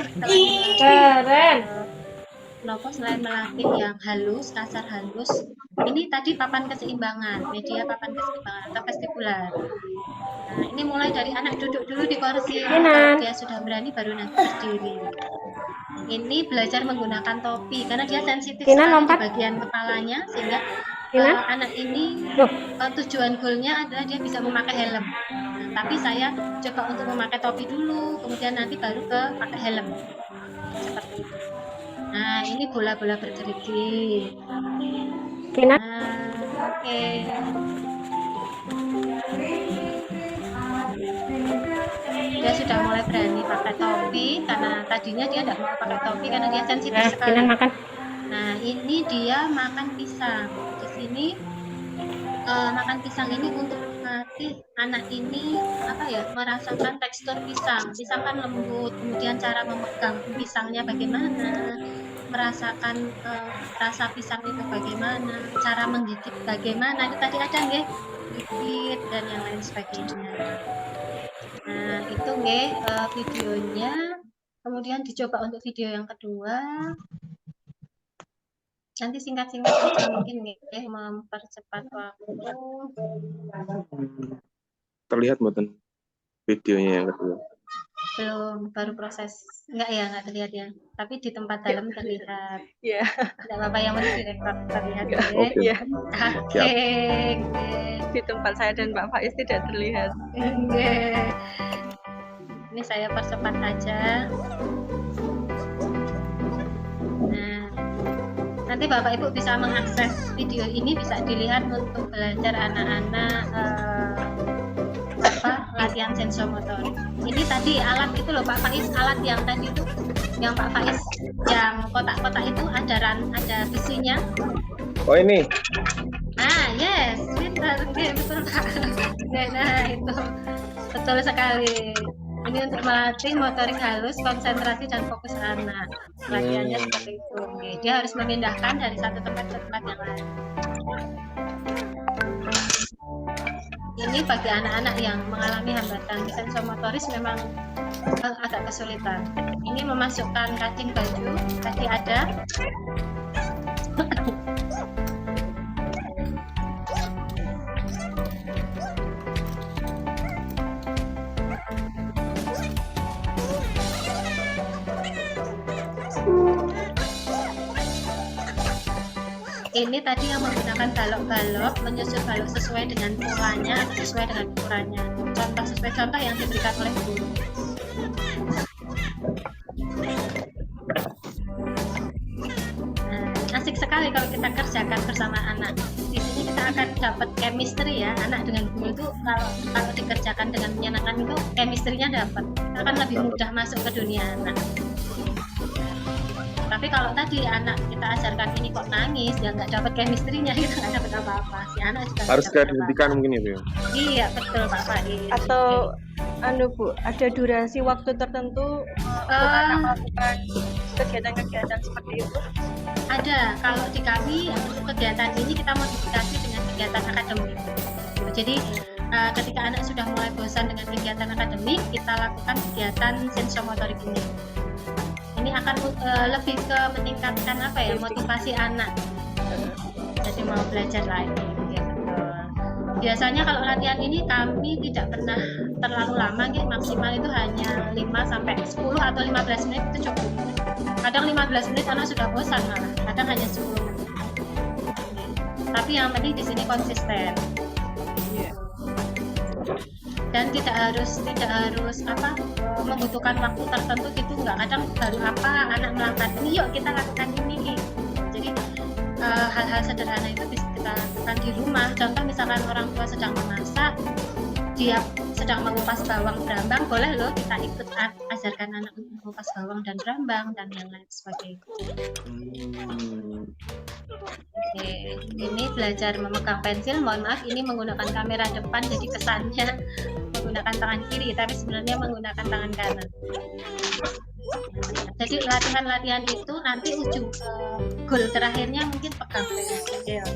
Keren. Nopo selain melatih yang halus, kasar halus, ini tadi papan keseimbangan, media papan keseimbangan atau vestibular. Nah, ini mulai dari anak duduk dulu di kursi, kalau dia sudah berani baru nanti berdiri. Ini belajar menggunakan topi karena dia sensitif sekali di bagian kepalanya, sehingga anak ini tujuan goalnya adalah dia bisa memakai helm. Nah, tapi saya coba untuk memakai topi dulu, kemudian nanti baru ke pakai helm. Seperti itu. Nah, ini bola-bola bergerigi. Nah, oke. Dia sudah mulai berani pakai topi karena tadinya dia tidak mau pakai topi karena dia sensitif sekali. Nah, ini dia makan pisang. Di sini makan pisang ini untuk melatih anak ini merasakan tekstur pisang. Pisang kan lembut, kemudian cara memegang pisangnya bagaimana, merasakan rasa pisang itu bagaimana, cara menggigit bagaimana. Itu tadi ada nggih, gigit dan yang lain sebagainya. Nah, itu nggih videonya. Kemudian dicoba untuk video yang kedua. Nanti singkat-singkat saja mungkin nggih mempercepat waktu. Terlihat mboten videonya yang kedua? Belum, baru proses. Enggak ya, enggak terlihat ya. tapi di tempat dalam terlihat. Ya, Tidak apa-apa, yang penting direkod terlihat Enggak. ya. Oke. ya, Oke, di tempat saya dan Pak Faiz tidak terlihat. oke. Ini saya percepat aja. Nah, nanti Bapak Ibu bisa mengakses video ini, bisa dilihat untuk belajar anak-anak latihan sensomotorik. Ini tadi alat itu loh Pak Faiz, alat yang tadi itu, yang Pak Faiz, yang kotak-kotak itu ada besinya. Oh ini, Ah, yes, pintar, oke, betul Pak. Oke, nah itu betul sekali. Ini untuk melatih motorik halus, konsentrasi dan fokus anak. Latihannya seperti itu. Oke, dia harus memindahkan dari satu tempat ke tempat yang lain. Ini bagi anak-anak yang mengalami hambatan sensomotoris memang agak kesulitan. Ini memasukkan kancing baju, tadi ada. Ini tadi yang menggunakan balok-balok, menyusun balok sesuai dengan polanya, sesuai dengan ukurannya. Sesuai contoh yang diberikan oleh guru. Nah, asik sekali kalau kita kerjakan bersama anak. Di sini kita akan dapat chemistry ya. Anak dengan guru itu kalau dikerjakan dengan menyenangkan itu chemistry-nya dapat. Kita akan lebih mudah masuk ke dunia anak. Tapi kalau tadi anak kita ajarkan ini kok nangis, ya nggak dapat chemistry-nya, kita nggak dapat apa-apa. Si anak juga harus nggak dapat dihentikan mungkin itu ya. apa-apa. Iya betul Pak Faiz. Atau Bu, ada durasi waktu tertentu untuk anak melakukan kegiatan-kegiatan seperti itu? Ada. Kalau di kami untuk kegiatan ini kita modifikasi dengan kegiatan akademik. Jadi ketika anak sudah mulai bosan dengan kegiatan akademik, kita lakukan kegiatan sensomotorik ini. Ini akan lebih ke meningkatkan motivasi anak. Jadi mau belajar lagi. Ya, betul. Biasanya kalau latihan ini kami tidak pernah terlalu lama, maksimal itu hanya 5 sampai 10 atau 15 menit itu cukup. Kadang 15 menit anak sudah bosan malah, kadang hanya 10 menit. Tapi yang penting di sini konsisten. Dan tidak harus membutuhkan waktu tertentu gitu, enggak. Kadang baru anak melakukan ini, yuk kita lakukan ini. Jadi hal-hal sederhana itu bisa kita lakukan di rumah. Contoh misalkan orang tua sedang memasak, dia sedang mengupas bawang berambang, boleh loh kita ikut ajarkan anak untuk mengupas bawang dan berambang dan yang lain sebagainya. Oke, ini belajar memegang pensil. Mohon maaf, ini menggunakan kamera depan, jadi kesannya menggunakan tangan kiri, tapi sebenarnya menggunakan tangan kanan. Jadi latihan-latihan itu nanti ujung goal terakhirnya mungkin pegang pensil.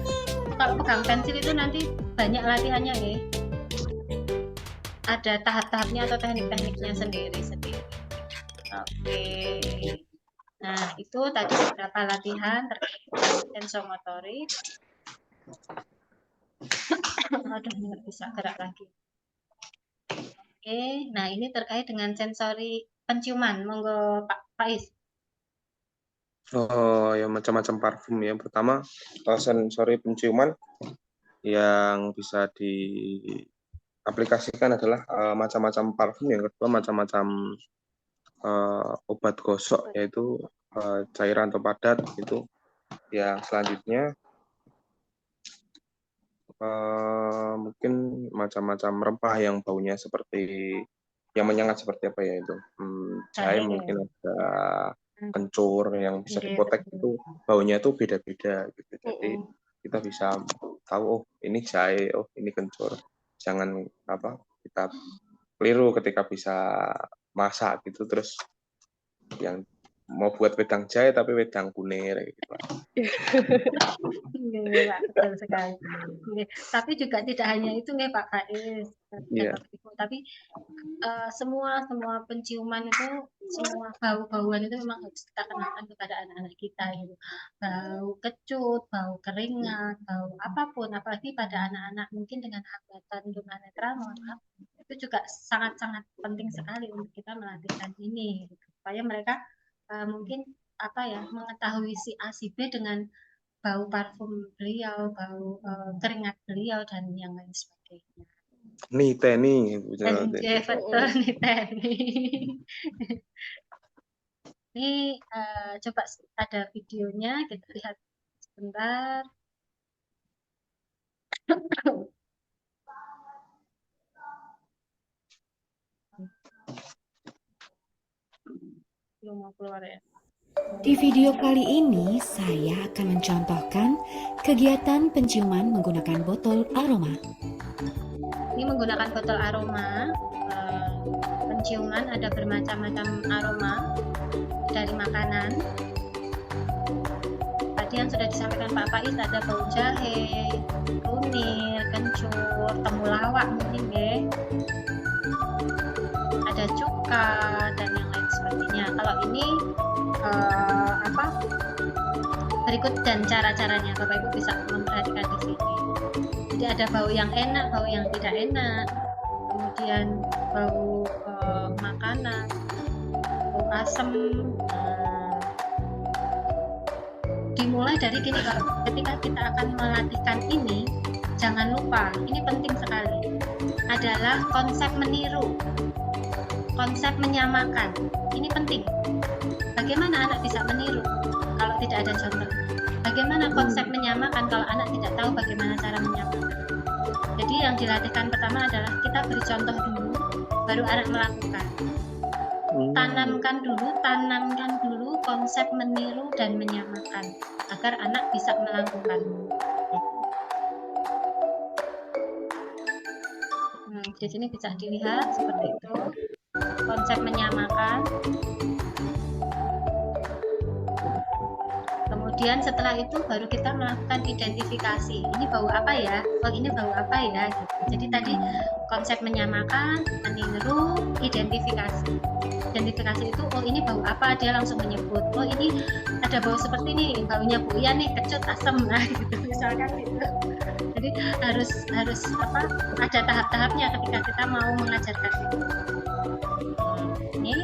Kalau pegang pensil itu nanti banyak latihannya ya. Ada tahap-tahapnya atau teknik-tekniknya sendiri-sendiri. Oke. Nah, itu tadi beberapa latihan terkait sensomotorik. Aduh, nggak bisa gerak lagi. Oke, nah ini terkait dengan sensori penciuman. Monggo Pak Faiz. Oh ya, macam-macam parfum ya. Pertama, sensori penciuman yang bisa diaplikasikan adalah macam-macam parfum. Yang kedua, macam-macam obat gosok, yaitu cairan atau padat itu. Yang selanjutnya mungkin macam-macam rempah yang baunya seperti yang menyengat, seperti apa ya itu, jahe, mungkin ada kencur yang bisa dipotek, itu baunya itu beda-beda gitu. Jadi kita bisa tahu, oh ini jahe, oh ini kencur. Jangan kita keliru ketika bisa masak gitu, terus yang mau buat wedang jahe tapi wedang kunir gitu. Iya, betul sekali. Tapi juga tidak hanya itu nih Pak Faiz, tapi semua penciuman itu, semua bau-bauan itu memang harus kita kenalkan kepada anak-anak kita gitu. Bau kecut, bau keringat, bau apapun, apalagi pada anak-anak mungkin dengan hambatan tunanetra, mohon maaf, itu juga sangat-sangat penting sekali untuk kita melatihkan ini, gitu. Supaya mereka mungkin apa ya, mengetahui si A si B dengan bau parfum beliau, bau keringat beliau dan yang lain sebagainya. Nih Teni, punya Dan Teni. betul nih Teni. Ini coba ada videonya, kita lihat sebentar. Belum mau keluar ya. Di video kali ini, saya akan mencontohkan kegiatan penciuman menggunakan botol aroma. Ini menggunakan botol aroma. Penciuman ada bermacam-macam aroma dari makanan. Tadi yang sudah disampaikan Pak Faiz ada bau jahe, kunir, kencur, temulawak mungkin ya. Ada cuka dan yang lain sebagainya. Kalau ini berikut dan cara-caranya, Bapak Ibu bisa memperhatikan di sini. Jadi ada bau yang enak, bau yang tidak enak, kemudian bau makanan, bau asam. Dimulai dari gini, kalau ketika kita akan melatihkan ini, jangan lupa, ini penting sekali, adalah konsep meniru, konsep menyamakan. Ini penting. Bagaimana anak bisa meniru kalau tidak ada contoh? Bagaimana konsep menyamakan kalau anak tidak tahu bagaimana cara menyamakan? Jadi yang dilatihkan pertama adalah kita beri contoh dulu, baru anak melakukan. Tanamkan dulu konsep meniru dan menyamakan agar anak bisa melakukan. Di sini bisa dilihat seperti itu, konsep menyamakan. Kemudian setelah itu baru kita melakukan identifikasi. Ini bau apa ya? Oh, ini bau apa ya? Gitu. Jadi tadi konsep menyamakan, meniru, identifikasi. Identifikasi itu, oh ini bau apa? Dia langsung menyebut. Oh ini ada bau seperti ini, baunya Bu Ian nih, kecut, asam, nah gitu misalkan gitu. Jadi harus apa? Ada tahap-tahapnya ketika kita mau mengajarkan itu. Ini.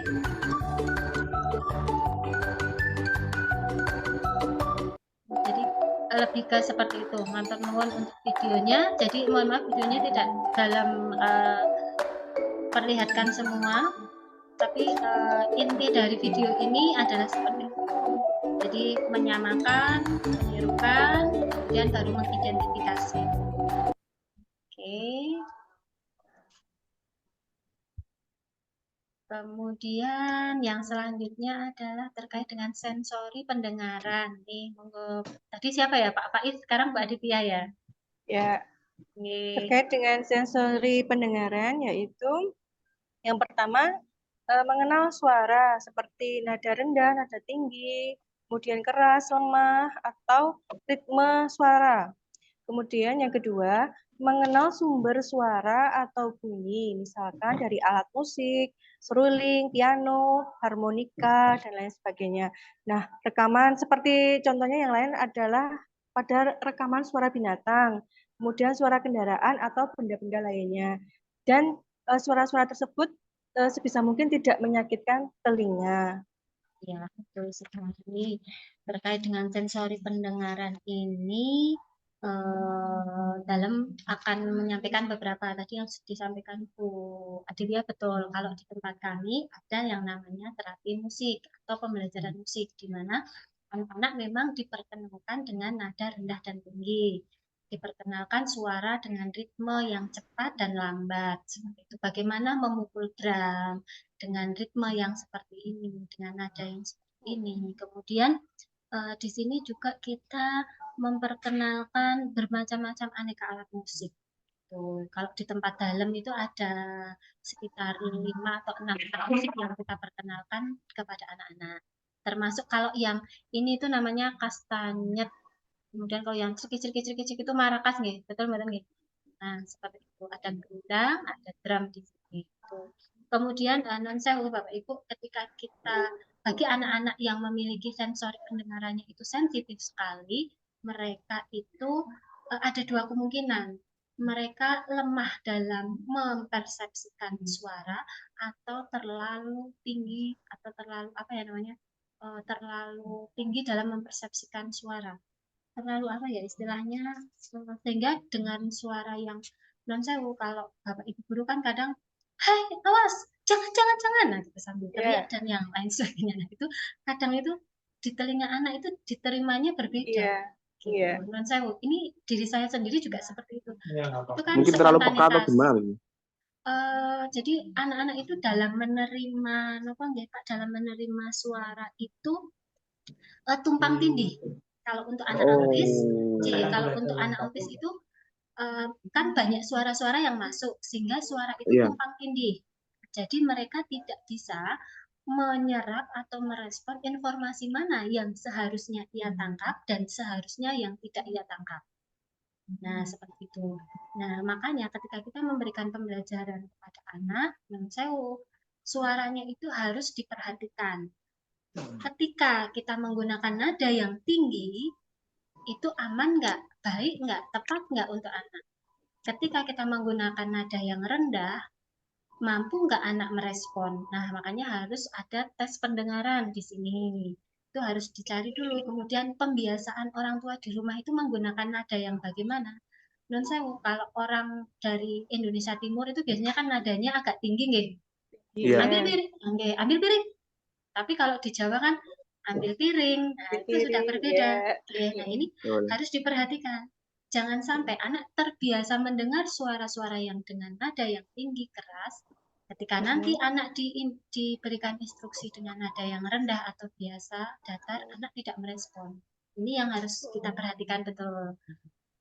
Jadi lebih ke seperti itu. Matur nuwun untuk videonya. Jadi mohon maaf videonya tidak dalam perlihatkan semua, tapi inti dari video ini adalah seperti itu. Jadi menyamakan, menirukan, kemudian baru mengidentifikasi. Oke. Kemudian yang selanjutnya adalah terkait dengan sensori pendengaran. Nih, monggo. Tadi siapa ya, Pak Faiz? Sekarang Mbak Aditya ya. Ya, terkait dengan sensori pendengaran, yaitu yang pertama mengenal suara seperti nada rendah, nada tinggi, kemudian keras, lemah, atau ritme suara. Kemudian yang kedua, mengenal sumber suara atau bunyi, misalkan dari alat musik, seruling, piano, harmonika, dan lain sebagainya. Nah, rekaman seperti contohnya yang lain adalah pada rekaman suara binatang, kemudian suara kendaraan atau benda-benda lainnya. Dan suara-suara tersebut sebisa mungkin tidak menyakitkan telinga. Ya, betul sekali. Terkait dengan sensori pendengaran ini, dalam akan menyampaikan beberapa tadi yang disampaikan Bu Aditya, betul. Kalau di tempat kami ada yang namanya terapi musik atau pembelajaran musik, di mana anak-anak memang diperkenalkan dengan nada rendah dan tinggi, diperkenalkan suara dengan ritme yang cepat dan lambat, seperti itu. Bagaimana memukul drum dengan ritme yang seperti ini, dengan nada yang seperti ini. Kemudian di sini juga kita memperkenalkan bermacam-macam aneka alat musik. Tuh, kalau di tempat dalam itu ada sekitar 5 atau 6 alat musik yang kita perkenalkan kepada anak-anak. Termasuk kalau yang ini itu namanya kastanyet. Kemudian kalau yang cekik itu marakas nih, betul Mbak nih. Nah, seperti itu ada gendang, ada drum di sini. Kemudian non sewu Bapak Ibu, ketika kita bagi anak-anak yang memiliki sensori pendengarannya itu sensitif sekali, mereka itu ada dua kemungkinan. Mereka lemah dalam mempersepsikan suara atau terlalu tinggi atau terlalu apa ya namanya? terlalu tinggi dalam mempersepsikan suara. Terlalu apa ya istilahnya, sehingga dengan suara yang non sewu, kalau Bapak Ibu guru kan kadang, "Hai, awas, jangan, nah gitu sambil teriak dan yang lain sebagainya. Nah, itu kadang itu di telinga anak itu diterimanya berbeda. Gitu. Non sewu. Ini diri saya sendiri juga seperti itu. Itu kan Mungkin terlalu peka atau spontanitas. gimana? Jadi anak-anak itu dalam menerima, apa nggih, Pak, dalam menerima suara itu tumpang tindih. Kalau untuk anak autis, kalau untuk anak autis itu kan banyak suara-suara yang masuk sehingga suara itu Iya. tumpang tindih. Jadi mereka tidak bisa menyerap atau merespon informasi mana yang seharusnya ia tangkap dan seharusnya yang tidak ia tangkap. Nah, seperti itu. Nah, makanya ketika kita memberikan pembelajaran kepada anak, suaranya itu harus diperhatikan. Ketika kita menggunakan nada yang tinggi, itu aman nggak? Baik nggak? Tepat nggak untuk anak? Ketika kita menggunakan nada yang rendah, mampu nggak anak merespon? Nah, makanya harus ada tes pendengaran di sini. Itu harus dicari dulu. Kemudian pembiasaan orang tua di rumah itu menggunakan nada yang bagaimana? Non sewu, kalau orang dari Indonesia Timur itu biasanya kan nadanya agak tinggi, nggih. Iya. Ambil piring, nggih, ambil piring. Tapi kalau di Jawa kan ambil piring, nah itu sudah berbeda. Nah ini harus diperhatikan. Jangan sampai anak terbiasa mendengar suara-suara yang dengan nada yang tinggi keras. Ketika nanti anak diberikan instruksi dengan nada yang rendah atau biasa, datar, anak tidak merespon. Ini yang harus kita perhatikan betul.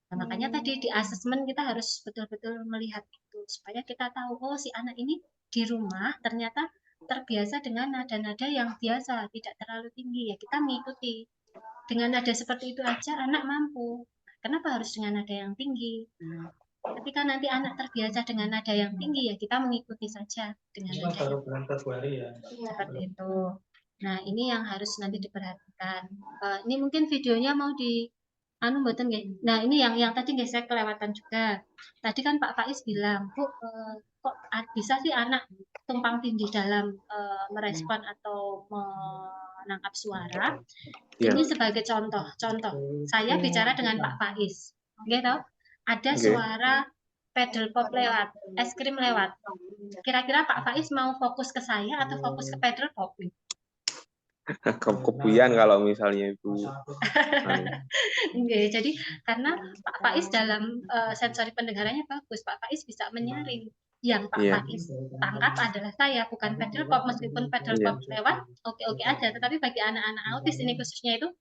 Nah, makanya tadi di asesmen kita harus betul-betul melihat itu supaya kita tahu, oh si anak ini di rumah ternyata terbiasa dengan nada-nada yang biasa, tidak terlalu tinggi, ya kita mengikuti. Dengan nada seperti itu aja anak mampu. Kenapa harus dengan nada yang tinggi? Ketika nanti anak terbiasa dengan nada yang tinggi, ya kita mengikuti saja dengan nada yang seperti itu. Nah, ini yang harus nanti diperhatikan. Ini mungkin videonya mau di mboten nggih. Nah, ini yang tadi nggih saya kelewatan juga. Tadi kan Pak Faiz bilang, Bu, kok bisa sih anak tumpang tindih dalam merespon atau menangkap suara? Ini sebagai contoh. Saya bicara dengan Pak Faiz. Nggih toh? Ada suara pedal pop lewat, es krim lewat. Kira-kira Pak Faiz mau fokus ke saya atau fokus ke pedal pop? Kebuyan kalau misalnya itu. Jadi karena Pak Faiz dalam sensori pendengarannya bagus, Pak Faiz bisa menyaring. Yang Pak Faiz tangkap adalah saya, bukan pedal pop. Meskipun pedal pop lewat, oke-oke aja. Tetapi bagi anak-anak autis ini khususnya itu,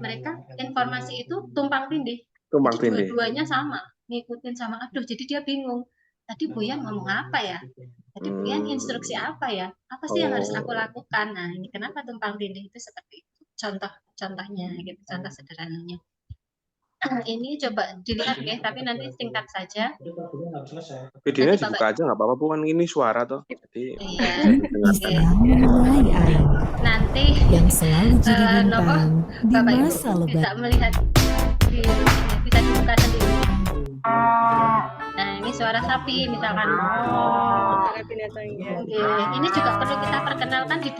mereka informasi itu tumpang tindih. Jadi dua-duanya sama, ngikutin sama. Aduh, jadi dia bingung. Tadi Buyan ngomong apa ya? Tadi Buyan instruksi apa ya? Apa sih yang harus aku lakukan? Nah, ini kenapa tumpang tindih itu seperti itu. Contohnya, gitu, contoh sederhananya. Ini coba dilihat ya, tapi nanti singkat saja. Videonya dibuka aja nggak apa-apa, bukan ini suara toh. Jadi nanti yang selalu jadi bintang di Bapak masa Ibu bisa lebaran. melihat bisa dibuka sendiri. Nah, ini suara sapi misalkan. Suara binatangnya. Ini juga perlu kita perkenalkan di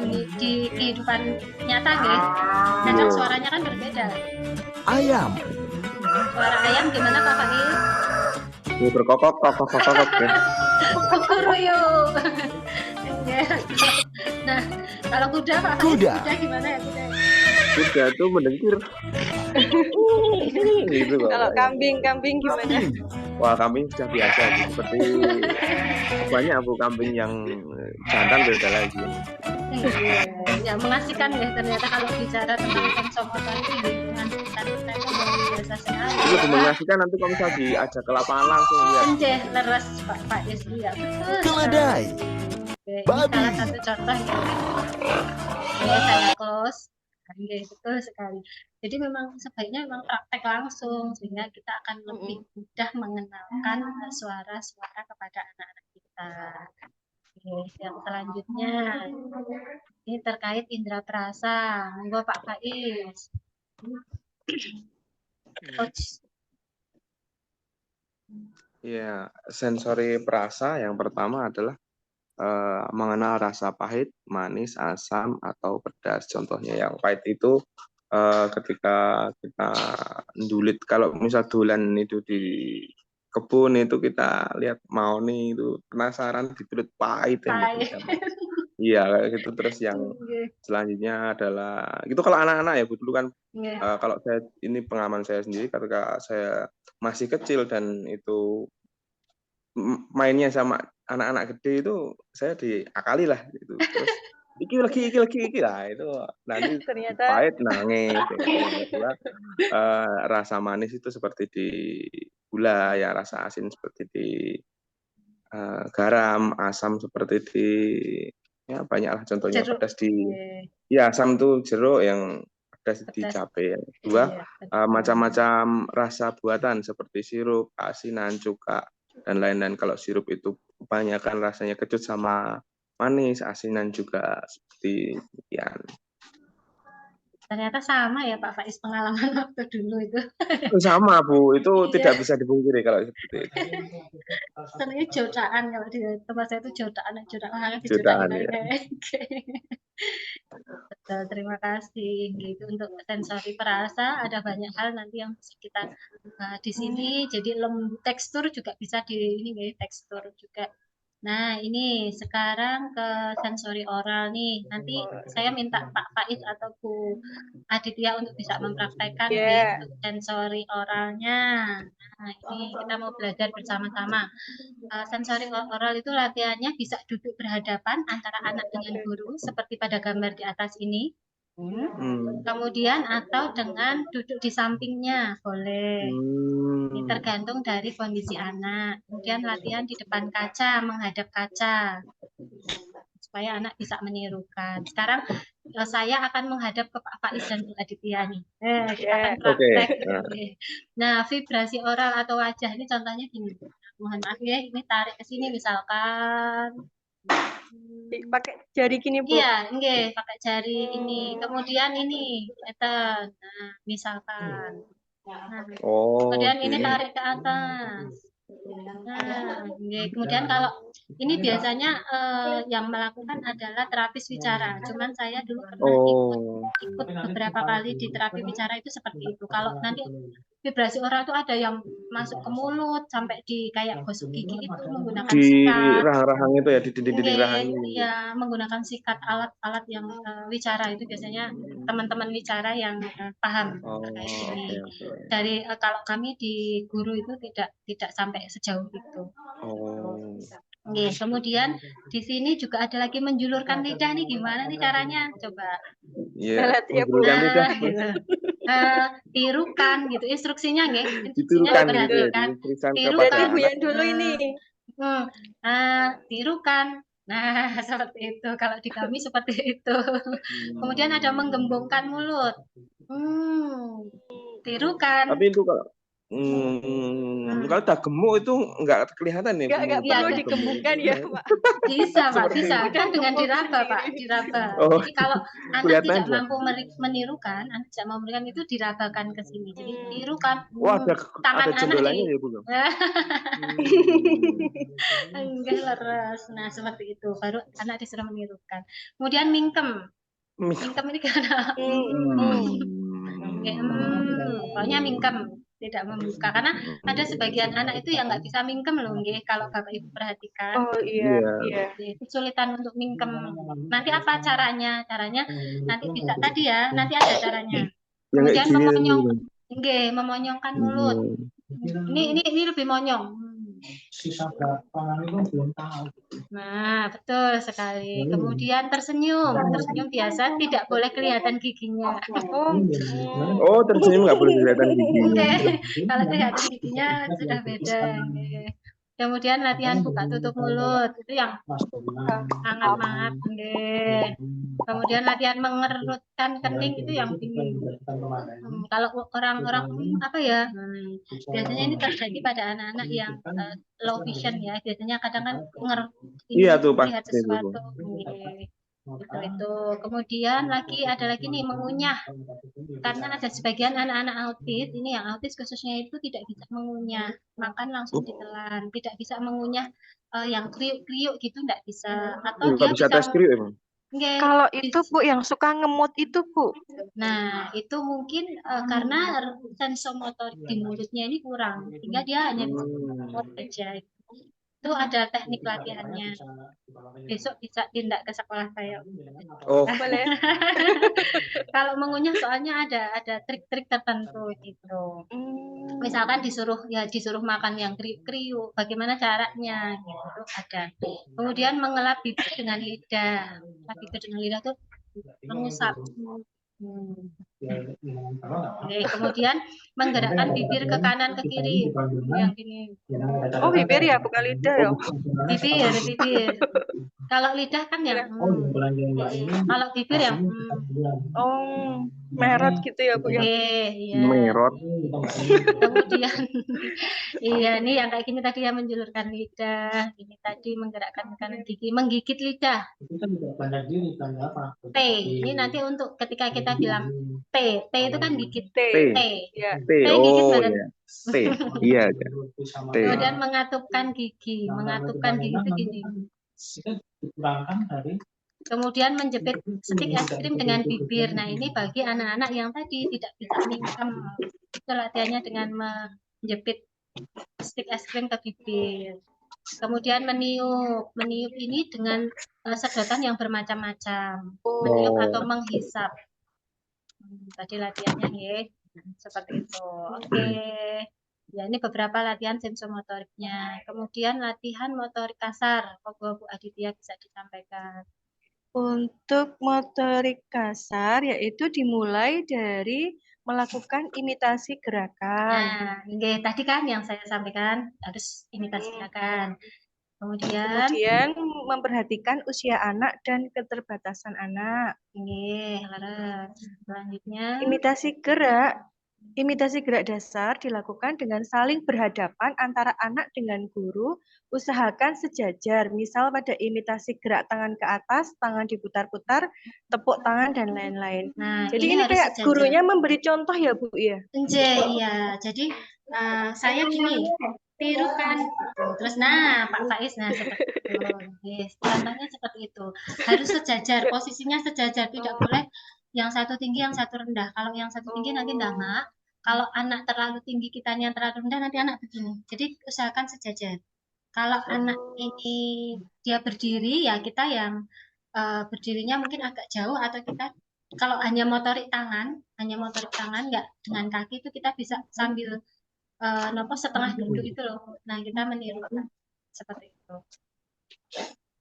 kehidupan nyata, guys. Kadang suaranya kan berbeda. Ayam. Suara ayam gimana Pak Faiz? Berkokok ya. Kukuruyuk. Nah, kalau kuda Pak Faiz, kuda gimana ya kuda? Kuda tuh mendengkur. Gitu kok. Kalau kambing gimana? Wah, kambing sudah biasa gitu. Seperti banyak kambing yang jantan beda lagi. Ya mengasihkan ya ternyata kalau bicara tentang sensomotor di lingkungan sekitar kita itu luar biasa sekali. Itu lebih mengasihkan nanti kalau misalnya diajak ke lapangan langsung lihat. Leres Pak Faiz, ya betul. Keledai. Babi. Salah satu contoh ya saya close. Betul sekali. Jadi memang sebaiknya memang praktek langsung sehingga kita akan lebih mudah mengenalkan suara-suara kepada anak-anak kita. Oke, yang selanjutnya ini terkait indera perasa. Monggo Pak Faiz. Ya, sensori perasa yang pertama adalah mengenal rasa pahit, manis, asam, atau pedas. Contohnya yang pahit itu ketika kita ndulit, kalau misal dolan itu di kebun itu kita lihat maoni itu penasaran ditulit pahit Pahit. Iya kayak gitu. Terus yang Nggih, selanjutnya adalah itu kalau anak-anak ya Bu, dulu kan nggih. kalau saya ini pengalaman saya sendiri ketika saya masih kecil dan itu mainnya sama anak-anak gede itu saya diakali lah gitu. Terus iki lah itu nanti Ternyata pahit nangis. Yang kedua rasa manis itu seperti di gula ya, rasa asin seperti di garam, asam seperti di ya banyaklah contohnya, Jeruk. pedas di Nggih, ya asam tuh jeruk, yang pedas di pedas. cabai. Yang kedua Iya, betul. macam-macam rasa buatan seperti sirup, asinan, cuka, dan lain-lain. Kalau sirup itu kebanyakan rasanya kecut sama manis, asinan juga seperti demikian. Ternyata sama ya Pak Faiz pengalaman waktu dulu itu. Sama Bu, itu Iya. tidak bisa dipungkiri kalau seperti itu. Sebenarnya jotaan kalau di tempat saya itu jotaan orangnya Jutaan dijotain ya. kayak. Betul, terima kasih. Gitu untuk sensori perasa ada banyak hal nanti yang bisa kita di sini. Jadi tekstur juga bisa di ini nih, tekstur juga. Nah, ini sekarang ke sensori oral nih. Nanti saya minta Pak Faiz atau Bu Aditya untuk bisa mempraktekkan ya. untuk sensori oralnya. Nah, ini kita mau belajar bersama-sama. Sensori oral itu latihannya bisa duduk berhadapan antara anak dengan guru seperti pada gambar di atas ini. Kemudian atau dengan duduk di sampingnya boleh. Ini tergantung dari kondisi anak. Kemudian latihan di depan kaca, menghadap kaca supaya anak bisa menirukan. Sekarang saya akan menghadap ke Pak Faiz dan Bu Aditya nih. Kita akan praktek. Nah, vibrasi oral atau wajah ini contohnya gini. Mohon maaf ya, ini tarik ke sini misalkan. Pakai jari gini Bu. Iya, nggih, pakai jari ini. Kemudian ini, nah, misalkan. Nah, kemudian ini tarik ke atas. Nah, kemudian kalau ini biasanya yang melakukan adalah terapis wicara. Cuman saya dulu pernah ikut beberapa kali di terapi wicara itu seperti itu. Kalau nanti vibrasi oral itu ada yang masuk ke mulut sampai di kayak gosok gigi itu menggunakan sikat. Di rahang-rahang itu ya, di dinding-dinding rahang itu. Iya, menggunakan sikat alat-alat yang wicara itu biasanya teman-teman wicara yang paham terkait ini. Dari kalau kami di guru itu tidak sampai sejauh itu. Oke, kemudian di sini juga ada lagi menjulurkan lidah nih, gimana nih caranya? Coba. Iya, menjulurkan lidah. Tirukan gitu instruksinya nggih. Ditirukan gitu kan. Tirukan Bu yang dulu ini. Tirukan. Nah, seperti itu. Kalau di kami seperti itu. Kemudian ada menggembungkan mulut. Tirukan. Tapi itu kalau kalau udah gemuk itu nggak kelihatan ya? Nggak perlu digembungkan ya Pak. Bisa Pak, bisa. Kan dengan diraba Pak, diraba. Jadi kalau anak tidak mampu menirukan, anak tidak mau menirukan itu dirabakan ke sini. Jadi tirukan. Tangan ada cendolannya ya Bu? Enggak leres. Nah seperti itu. Baru anak disuruh menirukan. Kemudian mingkem. Mingkem ini karena pokoknya mingkem. Tidak membuka karena ada sebagian anak itu yang nggak bisa mingkem loh nggih kalau Bapak Ibu perhatikan. Oh iya. Kesulitan untuk mingkem. Nanti apa caranya? Caranya nanti bisa tadi ya, nanti ada caranya. Kemudian memonyongkan mulut. Ini lebih monyong. Nah, betul sekali. Kemudian tersenyum. Tersenyum biasa tidak boleh kelihatan giginya. Tersenyum nggak boleh kelihatan giginya. Kalau kelihatan giginya sudah beda. Kemudian latihan buka tutup mulut itu yang hangat-hangat. Kemudian latihan mengerutkan kening itu yang ini. Kalau orang-orang apa ya? Biasanya ini terjadi pada anak-anak yang low vision ya. Biasanya kadang kan melihat sesuatu. Itu. Kemudian ada lagi nih mengunyah. Karena ada sebagian anak-anak autis, ini yang autis khususnya itu tidak bisa mengunyah, makan langsung ditelan, tidak bisa mengunyah yang kriuk-kriuk gitu, tidak bisa. Atau Nggak dia bisa tes kriuk emang. Nggih, Kalau itu Bu yang suka ngemut itu Bu. nah itu mungkin karena sensomotorik di mulutnya ini kurang, sehingga dia hanya bisa ngemut aja. Itu ada teknik latihannya. Besok bisa tindak ke sekolah saya. Oh, Boleh. Kalau mengunyah soalnya ada trik-trik tertentu gitu. Misalkan disuruh makan yang kriuk-kriuk, bagaimana caranya gitu ada. Kemudian mengelap bibir dengan lidah. Mengelap bibir dengan lidah tuh mengusap. Oke, kemudian menggerakkan bibir ke kanan ke kiri. Yang gini. Oh bibir ya bukan lidah ya. Bibir. Kalau lidah kan yang kalau bibir yang Oh merot gitu ya Bu ya. iya. merot. Kemudian iya nih yang kayak gini tadi yang menjulurkan lidah, ini tadi menggerakkan kanan gigi, menggigit lidah. T. Ini nanti untuk ketika kita bilang T itu kan gigit T. T. Ya. T. T gigit Oh badan. ya. T. Iya. T. Kemudian mengatupkan gigi itu gini. Kemudian menjepit stik es krim dengan bibir. Nah ini bagi anak-anak yang tadi tidak bisa mingkem. Itu latihannya dengan menjepit stik es krim ke bibir. Kemudian meniup ini dengan sedotan yang bermacam-macam. Meniup atau menghisap. Tadi latihannya ya, seperti itu. Oke. Ya, ini beberapa latihan sensomotoriknya. Kemudian latihan motorik kasar. Bu Aditya bisa disampaikan. Untuk motorik kasar yaitu dimulai dari melakukan imitasi gerakan. Nah, ini tadi kan yang saya sampaikan harus imitasi gerakan. Kemudian memperhatikan usia anak dan keterbatasan anak. Ini selanjutnya. Imitasi gerak dasar dilakukan dengan saling berhadapan antara anak dengan guru. Usahakan sejajar, misal pada imitasi gerak tangan ke atas, tangan diputar-putar, tepuk tangan, dan lain-lain. Nah, Jadi ini harus kayak sejajar. gurunya memberi contoh ya Bu ya? Iya, jadi saya gini, tirukan. Terus Pak Faiz, seperti itu. Yes, contohnya seperti itu. Harus sejajar, posisinya sejajar, tidak boleh yang satu tinggi, yang satu rendah. Kalau yang satu tinggi nanti enggak. Kalau anak terlalu tinggi, kitanya terlalu rendah, nanti anak begini. Jadi usahakan sejajar. Kalau anak ini dia berdiri, ya kita yang berdirinya mungkin agak jauh, atau kita kalau hanya motorik tangan nggak dengan kaki, itu kita bisa sambil setengah duduk itu loh. Nah, kita meniru seperti itu.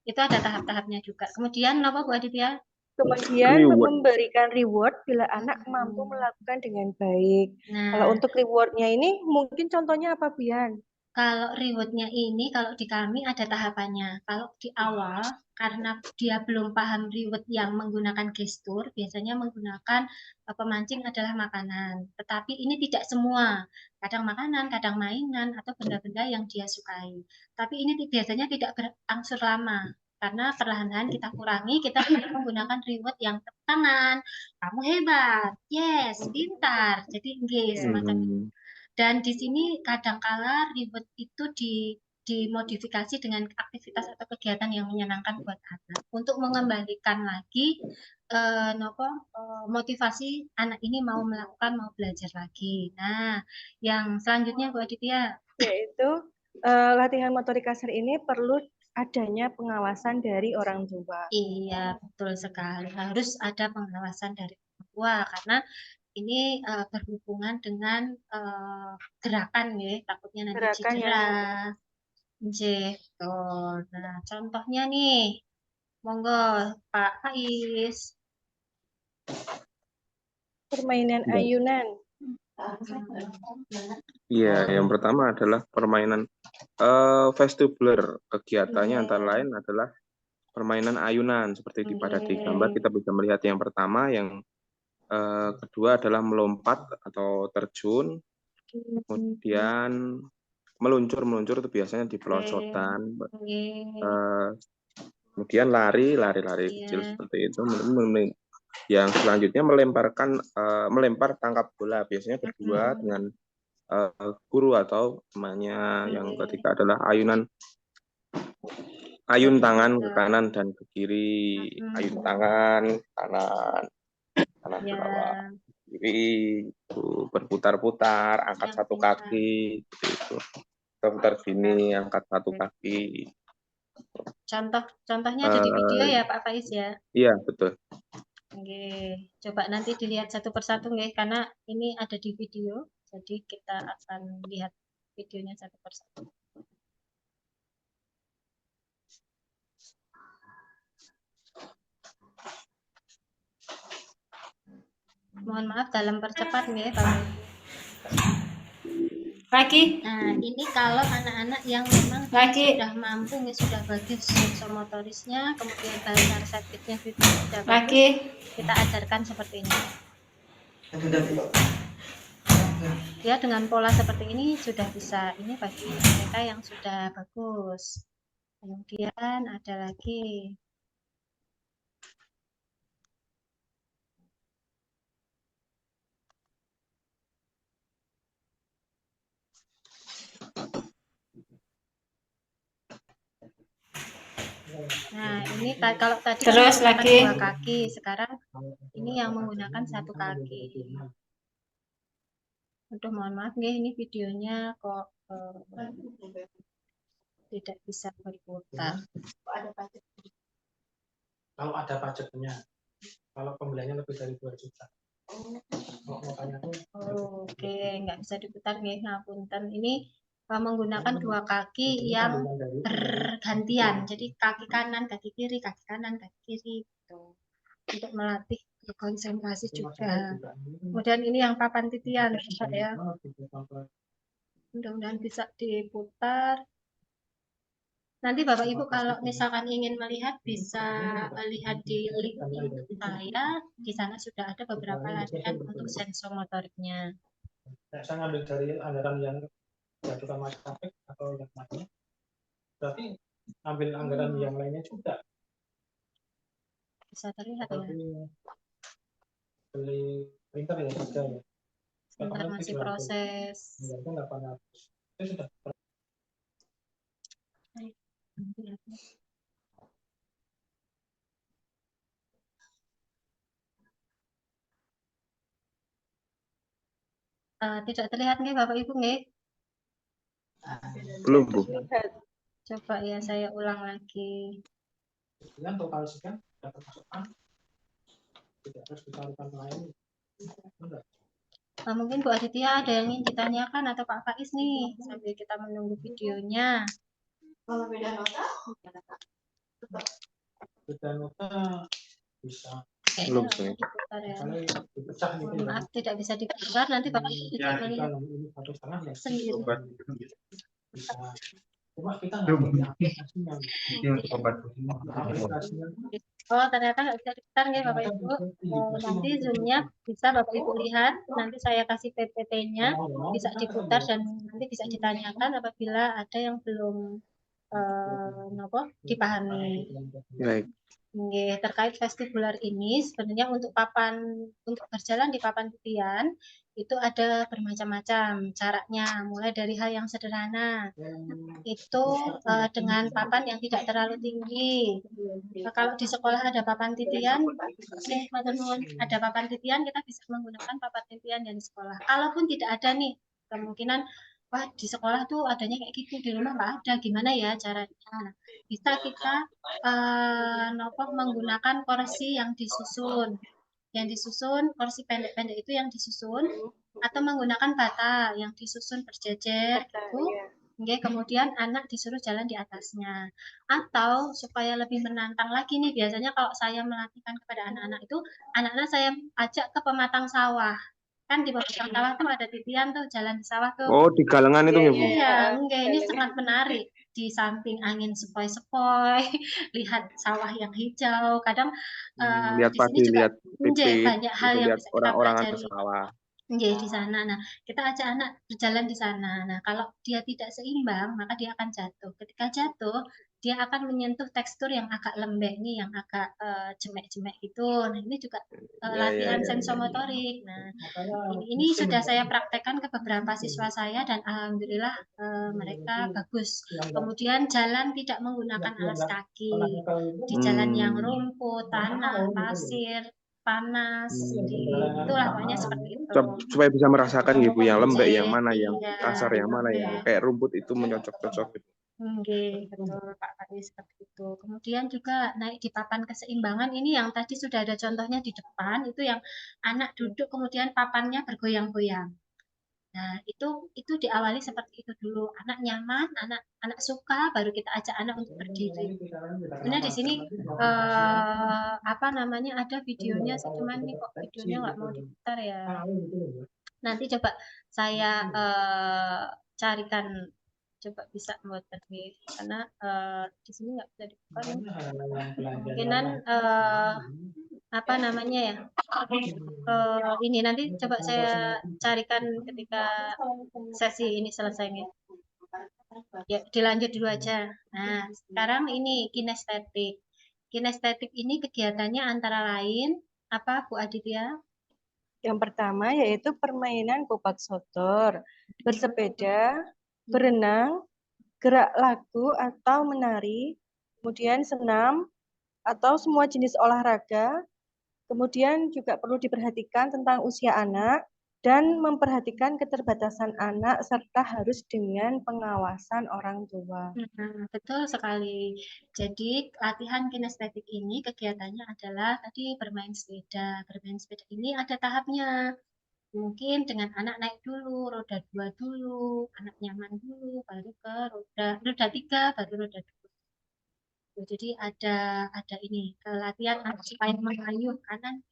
Itu ada tahap-tahapnya juga. Kemudian Bu Aditya? Kemudian memberikan reward bila anak mampu melakukan dengan baik. Kalau untuk rewardnya ini mungkin contohnya apa Bian? Kalau rewardnya ini, kalau di kami ada tahapannya. Kalau di awal, karena dia belum paham reward yang menggunakan gestur, biasanya menggunakan pemancing adalah makanan. Tetapi ini tidak semua. Kadang makanan, kadang mainan, atau benda-benda yang dia sukai. Tapi ini biasanya tidak berangsur lama. Karena perlahan-lahan kita kurangi, kita menggunakan reward yang tepuk tangan. Kamu hebat, yes, pintar. Jadi semacam itu. Dan di sini kadangkala reward itu dimodifikasi dengan aktivitas atau kegiatan yang menyenangkan buat anak untuk mengembalikan lagi motivasi anak ini mau belajar lagi. Nah, yang selanjutnya Bu Aditya, yaitu latihan motorik kasar ini perlu adanya pengawasan dari orang tua. Iya, betul sekali. Harus ada pengawasan dari orang tua karena ini berhubungan dengan gerakan ya, takutnya nanti cedera. Betul. Nah, contohnya nih, monggo Pak Faiz. Permainan ayunan. Iya, yang pertama adalah permainan vestibular. Kegiatannya antara lain adalah permainan ayunan. Seperti pada di gambar kita bisa melihat yang pertama, yang kedua adalah melompat atau terjun. Kemudian meluncur itu biasanya di pelosotan. Kemudian lari kecil Iya. seperti itu. Yang selanjutnya melempar tangkap bola, biasanya berdua dengan guru atau temannya. Yang Oke. ketiga adalah ayun tangan ke kanan dan ke kiri. Ayun tangan kanan ke Ya, bawah, kiri, itu berputar-putar, angkat yang satu pintar. kaki, seperti itu. Putar gini, angkat satu kaki. Contohnya ada di video ya Pak Faiz ya. Iya, betul. Oke, coba nanti dilihat satu persatu nggih, karena ini ada di video, jadi kita akan lihat videonya satu persatu. Mohon maaf dalam percepat nggih Pak Faiz. Lagi. Nah, ini kalau anak-anak yang memang sudah mampu, sudah bagus sensomotorisnya, kemudian bahasa reseptifnya sudah bagus, kita ajarkan seperti ini. Ya, dengan pola seperti ini sudah bisa, ini bagi mereka yang sudah bagus. Kemudian ada lagi. Nah, ini kalau tadi Terus kan lagi. dua kaki, sekarang ini yang menggunakan satu kaki. Aduh, mohon maaf nih, ini videonya kok tidak bisa berputar. Kalau ada pajaknya, kalau pembeliannya lebih dari 2 juta. Oke, nggak bisa diputar nih, ngapunten. Ini menggunakan dua kaki yang bergantian. Jadi kaki kanan, kaki kiri, kaki kanan, kaki kiri, gitu. Untuk melatih konsentrasi juga. Kemudian ini yang papan titian, ya. Mudah-mudahan bisa diputar. Nanti Bapak Ibu kalau misalkan ingin melihat, bisa lihat di link saya. Di sana sudah ada beberapa latihan untuk sensomotoriknya. Saya ngambil dari anggaran yang diajukan Mas Taufik atau yang mana? Berarti ambil anggaran yang lainnya juga. Bisa terlihat ya. Beli printer ya juga ya. Sebentar masih proses. Itu sudah. Tidak terlihat nggih Bapak Ibu nggih? Belum, Bu. Coba ya saya ulang lagi. Sekian total sekian dapat masukkan. Tidak harus dicarikan lain. Mungkin Bu Aditya ada yang ingin ditanyakan atau Pak Faiz nih sambil kita menunggu videonya. Kalau beda nota? Beda nota bisa. Belum sih. Maaf tidak bisa diputar, nanti Bapak bisa melihat sendiri. Cuma kita nggak punya aplikasinya. Oh, ternyata nggak bisa diputar ya Bapak Ibu. Nanti zoomnya bisa Bapak Ibu lihat. Nanti saya kasih PPT-nya, bisa diputar dan nanti bisa ditanyakan apabila ada yang belum dipahami. Baik. Terkait vestibular ini sebenarnya untuk berjalan di papan titian itu ada bermacam-macam caranya, mulai dari hal yang sederhana itu dengan papan yang tidak terlalu tinggi. Kalau di sekolah ada papan titian, ada papan titian, kita bisa menggunakan papan titian yang di sekolah. Kalaupun tidak ada nih, kemungkinan wah di sekolah tuh adanya kayak gitu, di rumah nggak ada, gimana ya caranya? Bisa kita menggunakan kursi yang disusun. Yang disusun, kursi pendek-pendek itu yang disusun, atau menggunakan bata yang disusun berjejer gitu. Kemudian anak disuruh jalan di atasnya. Atau supaya lebih menantang lagi nih, biasanya kalau saya melatihkan kepada anak-anak itu, anak-anak saya ajak ke pematang sawah. Kan di pematang sawah tuh ada titian tuh, jalan di sawah tuh. Oh, di galengan itu ya, Bu? Iya, ini sangat menarik. Di samping angin sepoi-sepoi, lihat sawah yang hijau. Kadang lihat di sini juga lihat pipit, banyak hal yang lihat bisa kita orang-orang ke pelajari. sawah. Di sana. Nah, kita ajak anak berjalan di sana. Nah, kalau dia tidak seimbang, maka dia akan jatuh. Ketika jatuh, dia akan menyentuh tekstur yang agak lembek nih, yang agak jemek-jemek gitu. Nah, ini juga latihan sensomotorik. Nah, ini sudah saya praktekkan ke beberapa siswa saya dan alhamdulillah mereka bagus. Kemudian jalan tidak menggunakan alas kaki, di jalan yang rumput, tanah, pasir, panas, itulah pokoknya seperti itu. Supaya bisa merasakan gitu, yang lembek, yang mana, yang Iya, kasar, yang mana, yang kayak rumput itu mencocok-cocok gitu. Oke, betul Pak Fadli seperti itu. Kemudian juga naik di papan keseimbangan ini yang tadi sudah ada contohnya di depan, itu yang anak duduk kemudian papannya bergoyang-goyang. Nah, itu diawali seperti itu dulu. Anak nyaman, anak suka, baru kita ajak anak untuk berdiri. Sebenarnya di sini apa namanya ada videonya sih, cuman ini kok videonya nggak mau diputar ya. Nanti coba saya carikan, coba bisa buat tadi karena di sini nggak bisa dibuka nih. Kemungkinan apa namanya ya ini nanti coba saya carikan ketika sesi ini selesai nih. Ya, dilanjut dulu aja. Nah, sekarang ini kinestetik. Kinestetik ini kegiatannya antara lain apa Bu Aditya? Yang pertama yaitu permainan kopak sotor, bersepeda, berenang, gerak lagu atau menari, kemudian senam atau semua jenis olahraga. Kemudian juga perlu diperhatikan tentang usia anak dan memperhatikan keterbatasan anak serta harus dengan pengawasan orang tua. Betul sekali. Jadi latihan kinestetik ini kegiatannya adalah tadi bermain sepeda. Bermain sepeda ini ada tahapnya. Mungkin dengan anak naik dulu, roda 2 dulu, anak nyaman dulu, baru ke roda 3, baru roda 2. Jadi ada ini latihan supaya mengayuh kanan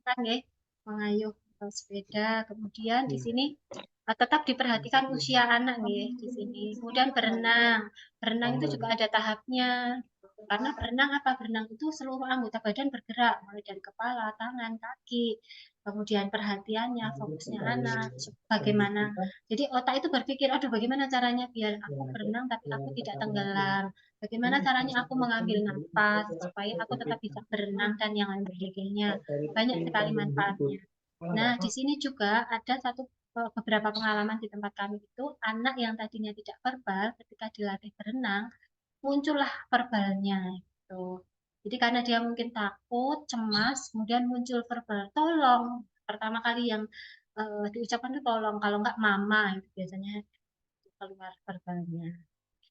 kan ya, mengayuh sepeda. Kemudian di sini tetap diperhatikan usia anak nih di sini. Kemudian berenang. Berenang itu juga ada tahapnya. Karena berenang itu seluruh anggota badan bergerak, mulai dari kepala, tangan, kaki. Kemudian perhatiannya, fokusnya anak, bagaimana. Jadi otak itu berpikir, aduh bagaimana caranya biar aku berenang tapi aku tidak tenggelam. Bagaimana caranya aku mengambil nafas supaya aku tetap bisa berenang dan yang lain sebagainya. Banyak sekali manfaatnya. Nah, di sini juga ada beberapa pengalaman di tempat kami itu anak yang tadinya tidak verbal ketika dilatih berenang muncullah verbalnya itu. Jadi karena dia mungkin takut, cemas, kemudian muncul verbal tolong. Pertama kali yang diucapkan itu tolong, kalau enggak mama itu biasanya keluar verbalnya.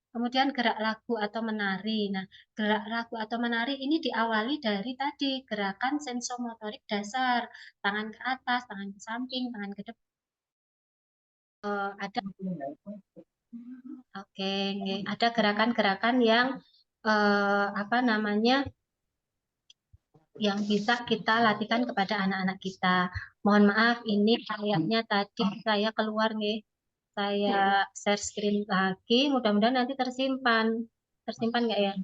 Kemudian gerak lagu atau menari. Nah, gerak lagu atau menari ini diawali dari tadi gerakan sensomotorik dasar, tangan ke atas, tangan ke samping, tangan ke depan. Ada gerakan-gerakan yang apa namanya yang bisa kita latihkan kepada anak-anak kita. Mohon maaf, ini kayaknya tadi saya keluar nih. Saya share screen lagi, mudah-mudahan nanti tersimpan. Tersimpan nggak ya?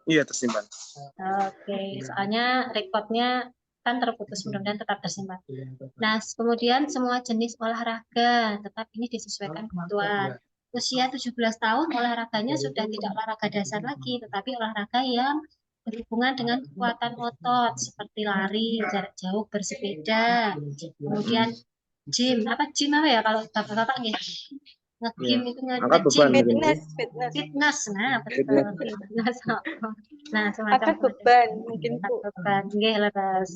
Iya, tersimpan. Oke, soalnya recordnya kan terputus, mudah-mudahan tetap tersimpan. Nah, kemudian semua jenis olahraga, tetap ini disesuaikan kebutuhan. Usia 17 tahun olahraganya sudah tidak olahraga dasar lagi, tetapi olahraga yang berhubungan dengan kekuatan otot, seperti lari, jarak jauh, bersepeda, kemudian gym apa ya kalau bapak-bapak nih nge-gym itu Angkat beban fitness, nah betul fitness. Nah semacam Angkat beban mungkin Bu. beban lepas.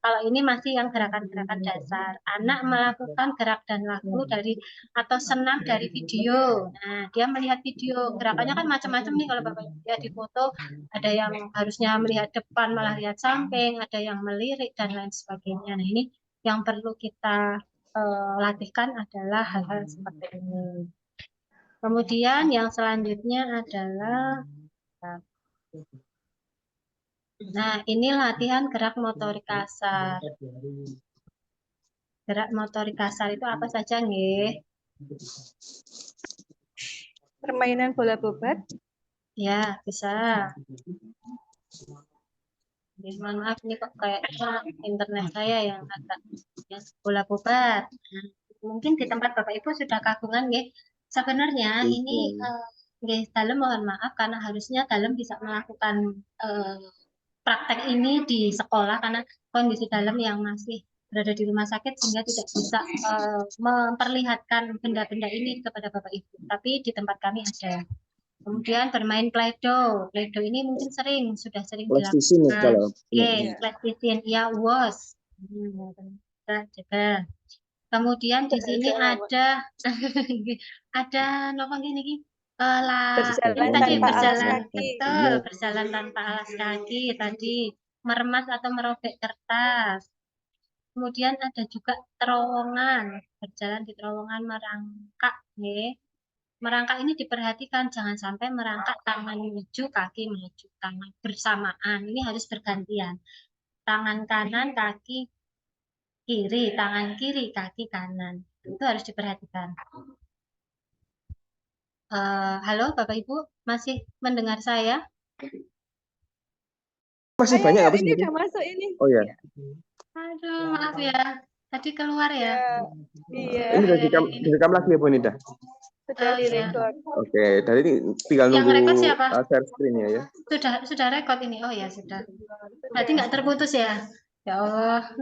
Kalau ini masih yang gerakan-gerakan dasar, anak melakukan gerak dan lagu dari atau senam dari video. Nah dia melihat video, gerakannya kan macam-macam nih kalau bapak lihat di foto, ada yang harusnya melihat depan malah lihat samping, ada yang melirik dan lain sebagainya. Nah ini yang perlu kita latihkan adalah hal-hal seperti ini. Kemudian yang selanjutnya adalah ini latihan gerak motorik kasar. Gerak motorik kasar itu apa saja nggih? Permainan bola bobat? Ya, bisa. Mohon maaf ini kok kayaknya internet saya yang agak bola bobat. Mungkin di tempat Bapak Ibu sudah kagungan ya. Sebenarnya ini Nggih, dalem mohon maaf karena harusnya dalem bisa melakukan praktek ini di sekolah karena kondisi dalem yang masih berada di rumah sakit sehingga tidak bisa memperlihatkan benda-benda ini kepada Bapak Ibu. Tapi di tempat kami ada. Kemudian bermain Play-Doh. Play-Doh ini mungkin sudah sering Plasticine dilakukan. kalau Oke, plasticine, ya was. Juga. Kemudian di sini ada ada apa gini Berjalan tadi tanpa alas berjalan kaki. betul, berjalan tanpa alas kaki tadi, meremas atau merobek kertas. Kemudian ada juga terowongan, berjalan di terowongan merangkak, nggih. Merangkak ini diperhatikan jangan sampai merangkak tangan maju, kaki maju, tangan bersamaan. Ini harus bergantian. Tangan kanan, kaki kiri, tangan kiri, kaki kanan. Itu harus diperhatikan. Halo Bapak Ibu, masih mendengar saya? masih banyak apa Ini sih? udah masuk ini. Oh ya, Aduh, maaf ya. Tadi keluar ya. Iya, ini udah direkam lagi ya Bu Nida? sudah Iya. direkod. Oke, dari ini tinggal Yang nunggu rekod siapa? share screen-nya ya. Sudah rekod ini. Oh ya, sudah. Berarti nggak terputus ya? Ya Allah.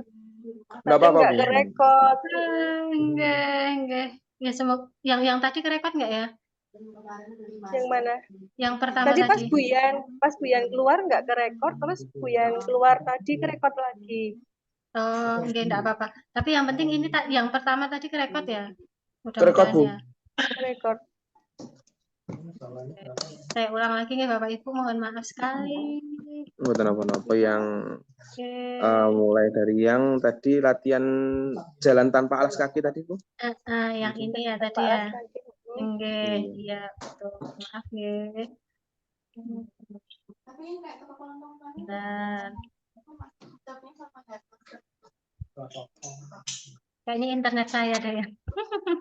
Nggak apa-apa Bu. Enggak direkod. Enggak. Ya semoga yang tadi kerekod nggak ya? Yang mana? Yang pertama Tadi tadi. pas Buyan keluar nggak kerekod, terus Buyan keluar tadi kerekod lagi. Oh, enggak apa-apa. Tapi yang penting ini yang pertama tadi kerekod ya. Kerekod, Bu. Mudah-mudahan ya. Kerekod. Saya ulang lagi nih Bapak Ibu, mohon maaf sekali. Bukan apa-apa yang Oke. mulai dari yang tadi latihan jalan tanpa alas kaki tadi Bu. Yang ini ya tadi ya. Enggak, iya betul. Maaf ya. Bentar. Kayaknya internet saya deh ya.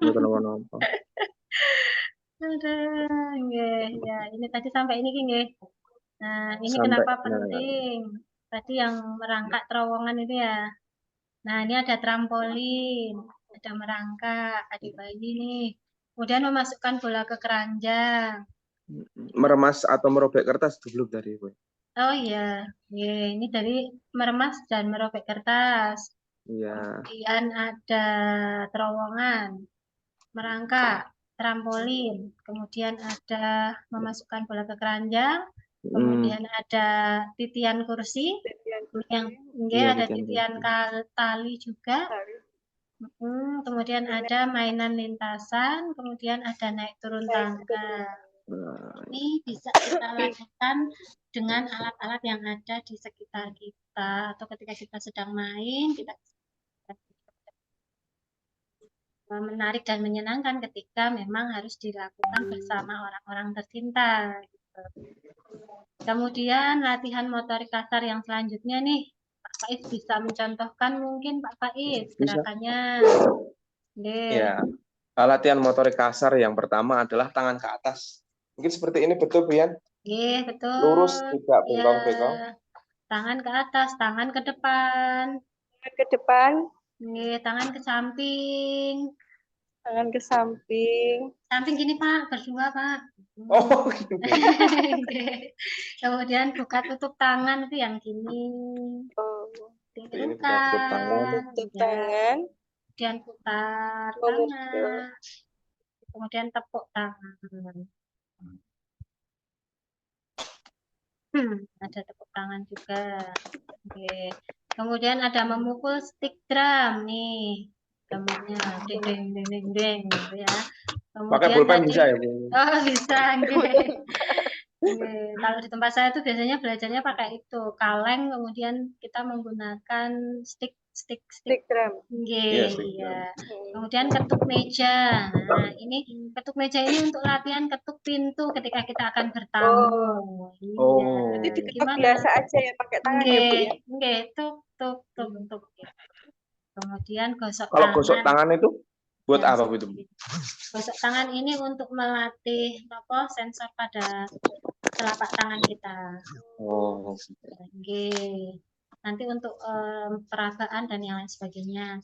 Bukan apa-apa. Ada, nggih, ya ini tadi sampai ini nggih. Nah, ini Sampai, kenapa penting? Tadi yang merangkak terowongan itu ya. Nah, ini ada trampolin, ada merangkak, ada bayi nih. Kemudian memasukkan bola ke keranjang. meremas atau merobek kertas dulu dari Bu. Oh iya, ini dari meremas dan merobek kertas. Iya. Kemudian ada terowongan, merangkak, trampolin, kemudian ada memasukkan bola ke keranjang, kemudian ada titian kursi, yang Iya, ada titian titian tali juga, kemudian ada mainan lintasan, kemudian ada naik turun tangga. Ini bisa kita lakukan dengan alat-alat yang ada di sekitar kita, atau ketika kita sedang main, kita menarik dan menyenangkan ketika memang harus dilakukan bersama orang-orang tercinta. Gitu. Kemudian latihan motorik kasar yang selanjutnya nih, Pak Faiz bisa mencontohkan mungkin Pak Faiz gerakannya. Ya, latihan motorik kasar yang pertama adalah tangan ke atas. Mungkin seperti ini betul Bu Yan? Iya, betul. Lurus, tidak bengkong-bengkong. Ya. Tangan ke atas, tangan ke depan. Ke depan. Tangan ke samping. Tangan ke samping. Samping gini Pak, berdua Pak. Oh, gitu. Kemudian buka tutup tangan itu yang gini. Ini buka tutup tangan. Tutup tangan. Kemudian putar tangan. Kemudian tepuk tangan. Ada tepuk tangan juga. Oke. Kemudian ada memukul stick drum nih. Gambarnya deng deng deng deng deng gitu ya. Kemudian pakai pulpen bisa ya Bu? Oh bisa, Kalau di tempat saya tuh biasanya belajarnya pakai itu kaleng, kemudian kita menggunakan stick drum. Iya. Kemudian ketuk meja. Nah, ini ketuk meja ini untuk latihan ketuk pintu ketika kita akan bertamu. Jadi diketuk biasa aja ya pakai tangan ya Bu ya. Nggih, tuk. Kemudian gosok Kalau tangan. gosok tangan itu buat apa itu? Gosok tangan ini untuk melatih sensor pada telapak tangan kita. Oh. Nanti untuk peragaan dan yang lain sebagainya.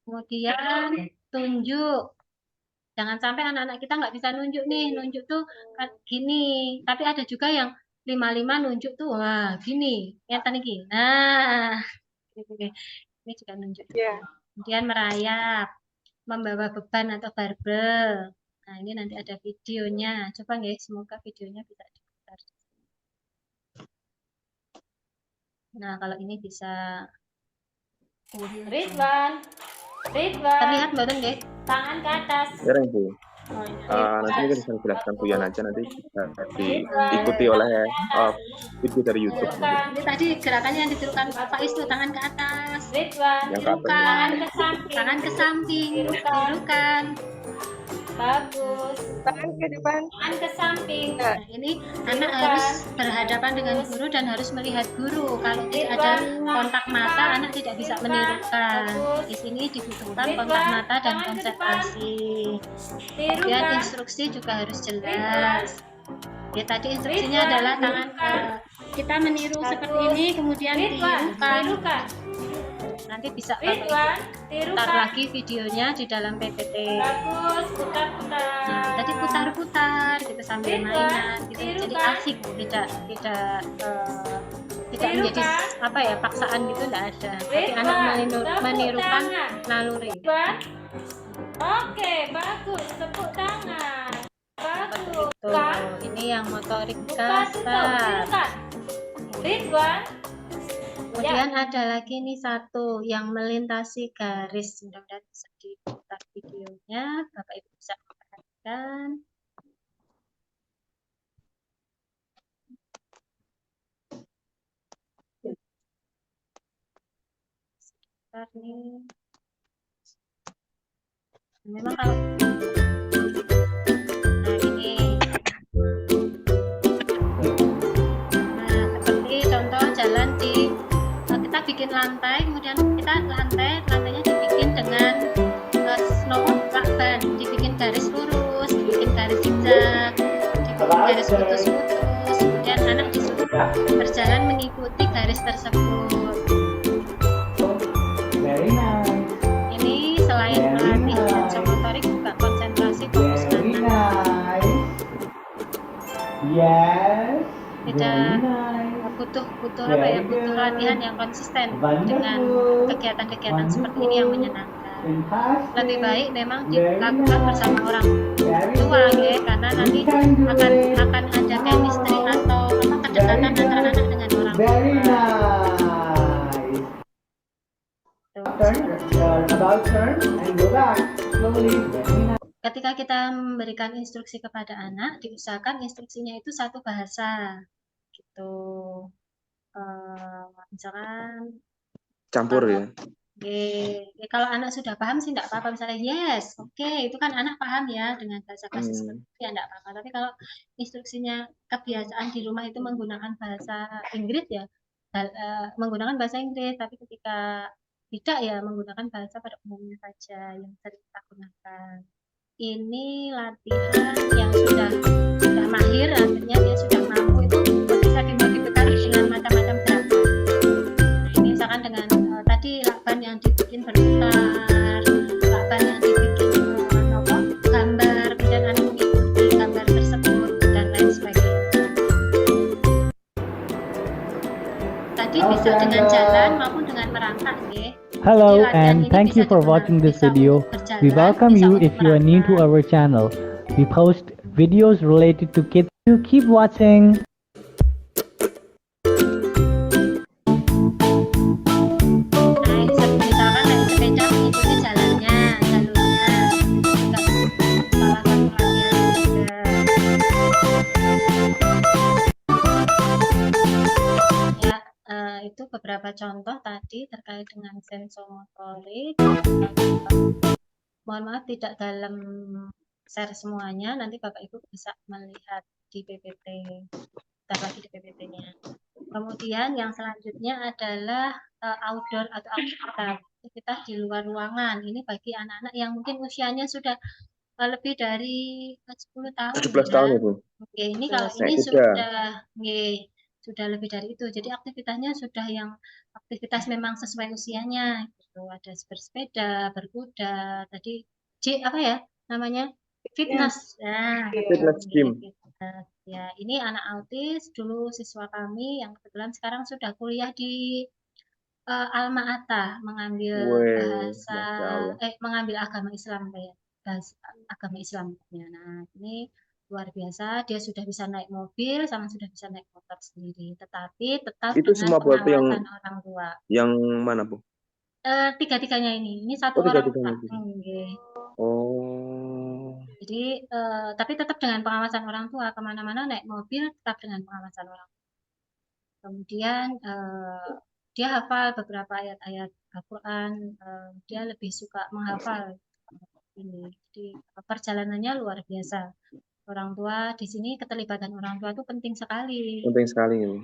Kemudian tunjuk. Jangan sampai anak-anak kita nggak bisa nunjuk nih, nunjuk tuh gini. Tapi ada juga yang 55 nunjuk tuh, wah gini, ngeten iki. Nah, ini juga nunjuk. Ya. Kemudian merayap, membawa beban atau barbel. Nah, ini nanti ada videonya. Coba guys, semoga videonya bisa diputar. Nah, kalau ini bisa Ridwan. Ridwan. terlihat mboten nggih? Tangan ke atas. Jarang Bu. Oh, iya. Nanti mungkin bisa dijelaskan Bu Yan aja, nanti bisa diikuti oleh video dari YouTube. Ini tadi gerakannya yang ditirukan Pak Istu, tangan ke atas. Ridwan. Yang ke atas. Tirukan, Tangan ke samping. tangan ke samping, Tirukan. tirukan. Bagus. Tangan ke depan. Tangan ke samping. Nah, ini anak harus berhadapan dengan guru dan harus melihat guru. Kalau tidak ada kontak mata, anak tidak bisa menirukan. Di sini dibutuhkan kontak mata dan konsentrasi. Kemudian Tirukan. instruksi juga harus jelas. Ya, tadi instruksinya adalah tangan kita meniru seperti ini, kemudian Ridwan. tirukan. Tirukan. Nanti bisa Bapak Ibu Ridwan. putar Tirukan. lagi videonya di dalam PPT. Bagus. Putar-putar. Nah, tadi putar-putar gitu sambil mainan gitu. Jadi asik, tidak menjadi apa ya, paksaan gitu, enggak ada. Tapi anak menirukan naluri. Ridwan. Oke, bagus. Tepuk tangan. Bagus. Tuh, ini yang motorik Buka tutup. kasar. Tirukan. Ridwan. Kemudian ada lagi nih satu yang melintasi garis. Mudah-mudahan bisa diputar videonya, Bapak Ibu bisa memperhatikan. Bentar nih. Memang kalau nah ini. Nah, seperti contoh jalan di kita bikin lantai, kemudian kita lantainya dibikin dengan lakban, dibikin garis lurus, dibikin garis zigzag, dibikin garis putus-putus, kemudian anak disuruh berjalan mengikuti garis tersebut. Very nice. Ini selain melatih sensomotorik juga konsentrasi fokus Very anak. nice. Yes. Tidak Very nice. butuh apa ya, butuh latihan yang konsisten dengan kegiatan-kegiatan seperti ini yang menyenangkan. Fantastic. Lebih baik memang dilakukan bersama orang Very tua good. ya, karena nanti You can do it. akan ada chemistry atau kedekatan antara anak dengan orang Very tua. nice. Tuh. About turn and go back slowly. Very nice. Ketika kita memberikan instruksi kepada anak, diusahakan instruksinya itu satu bahasa, gitu. Misalkan Campur ya. kalau anak sudah paham sih enggak apa-apa, misalnya yes, oke, itu kan anak paham ya dengan bahasa-bahasa seperti itu, ya enggak apa-apa. Tapi kalau instruksinya kebiasaan di rumah itu menggunakan bahasa Inggris ya, menggunakan bahasa Inggris, tapi ketika tidak ya menggunakan bahasa pada umumnya saja yang sering kita gunakan. Ini latihan yang sudah mahir, artinya dia sudah mampu itu bisa dimodifikasi dengan macam-macam gerakan. Nah, ini misalkan dengan tadi lakban yang dibikin berputar, lakban yang dibikin gambar, kemudian anak mengikuti gambar tersebut dan lain sebagainya. Tadi bisa dengan jalan maupun dengan merangkak, ya. Hello Jadi latihan and ini thank you bisa for digunakan, watching this bisa video. untuk berjalan, We welcome bisa you untuk if you are new to merangkak. our channel. We post videos related to kids. You keep watching. Nah, ini misalkan naik sepeda mengikuti jalurnya. Juga salah satu latihan juga. Ya, itu beberapa contoh tadi terkait dengan sensomotorik. Mohon maaf tidak dalam share semuanya, nanti Bapak Ibu bisa melihat di PPT, bentar lagi di PPT-nya. Kemudian yang selanjutnya adalah outdoor atau aktivitas di luar ruangan. Ini bagi anak-anak yang mungkin usianya sudah lebih dari 10 tahun 17 ya. tahun Ibu. Oke, ini kalau Naik ini kuda. sudah lebih dari itu. Jadi aktivitasnya sudah yang aktivitas memang sesuai usianya gitu. Ada bersepeda, berkuda, tadi apa ya namanya? Fitness. Nah, Iya. Fitness betul, gym. fitness. Ya, ini anak autis dulu siswa kami yang kebetulan sekarang sudah kuliah di Alma Ata mengambil Weh, Masya Allah. mengambil agama Islam ya, bahasa agama Islam. Ya, nah, ini luar biasa. Dia sudah bisa naik mobil sama sudah bisa naik motor sendiri, tetapi tetap Itu dengan semua berarti pengawasan orang tua. yang mana, Bu? Tiga-tiganya ini satu Oh, orang tiga-tiganya Pak. gitu. Nggih. Oh, Jadi tapi tetap dengan pengawasan orang tua, kemana-mana naik mobil tetap dengan pengawasan orang tua. Kemudian dia hafal beberapa ayat-ayat Al-Quran, dia lebih suka menghafal ini. Jadi perjalanannya luar biasa. Orang tua di sini, keterlibatan orang tua itu penting sekali. penting sekali ini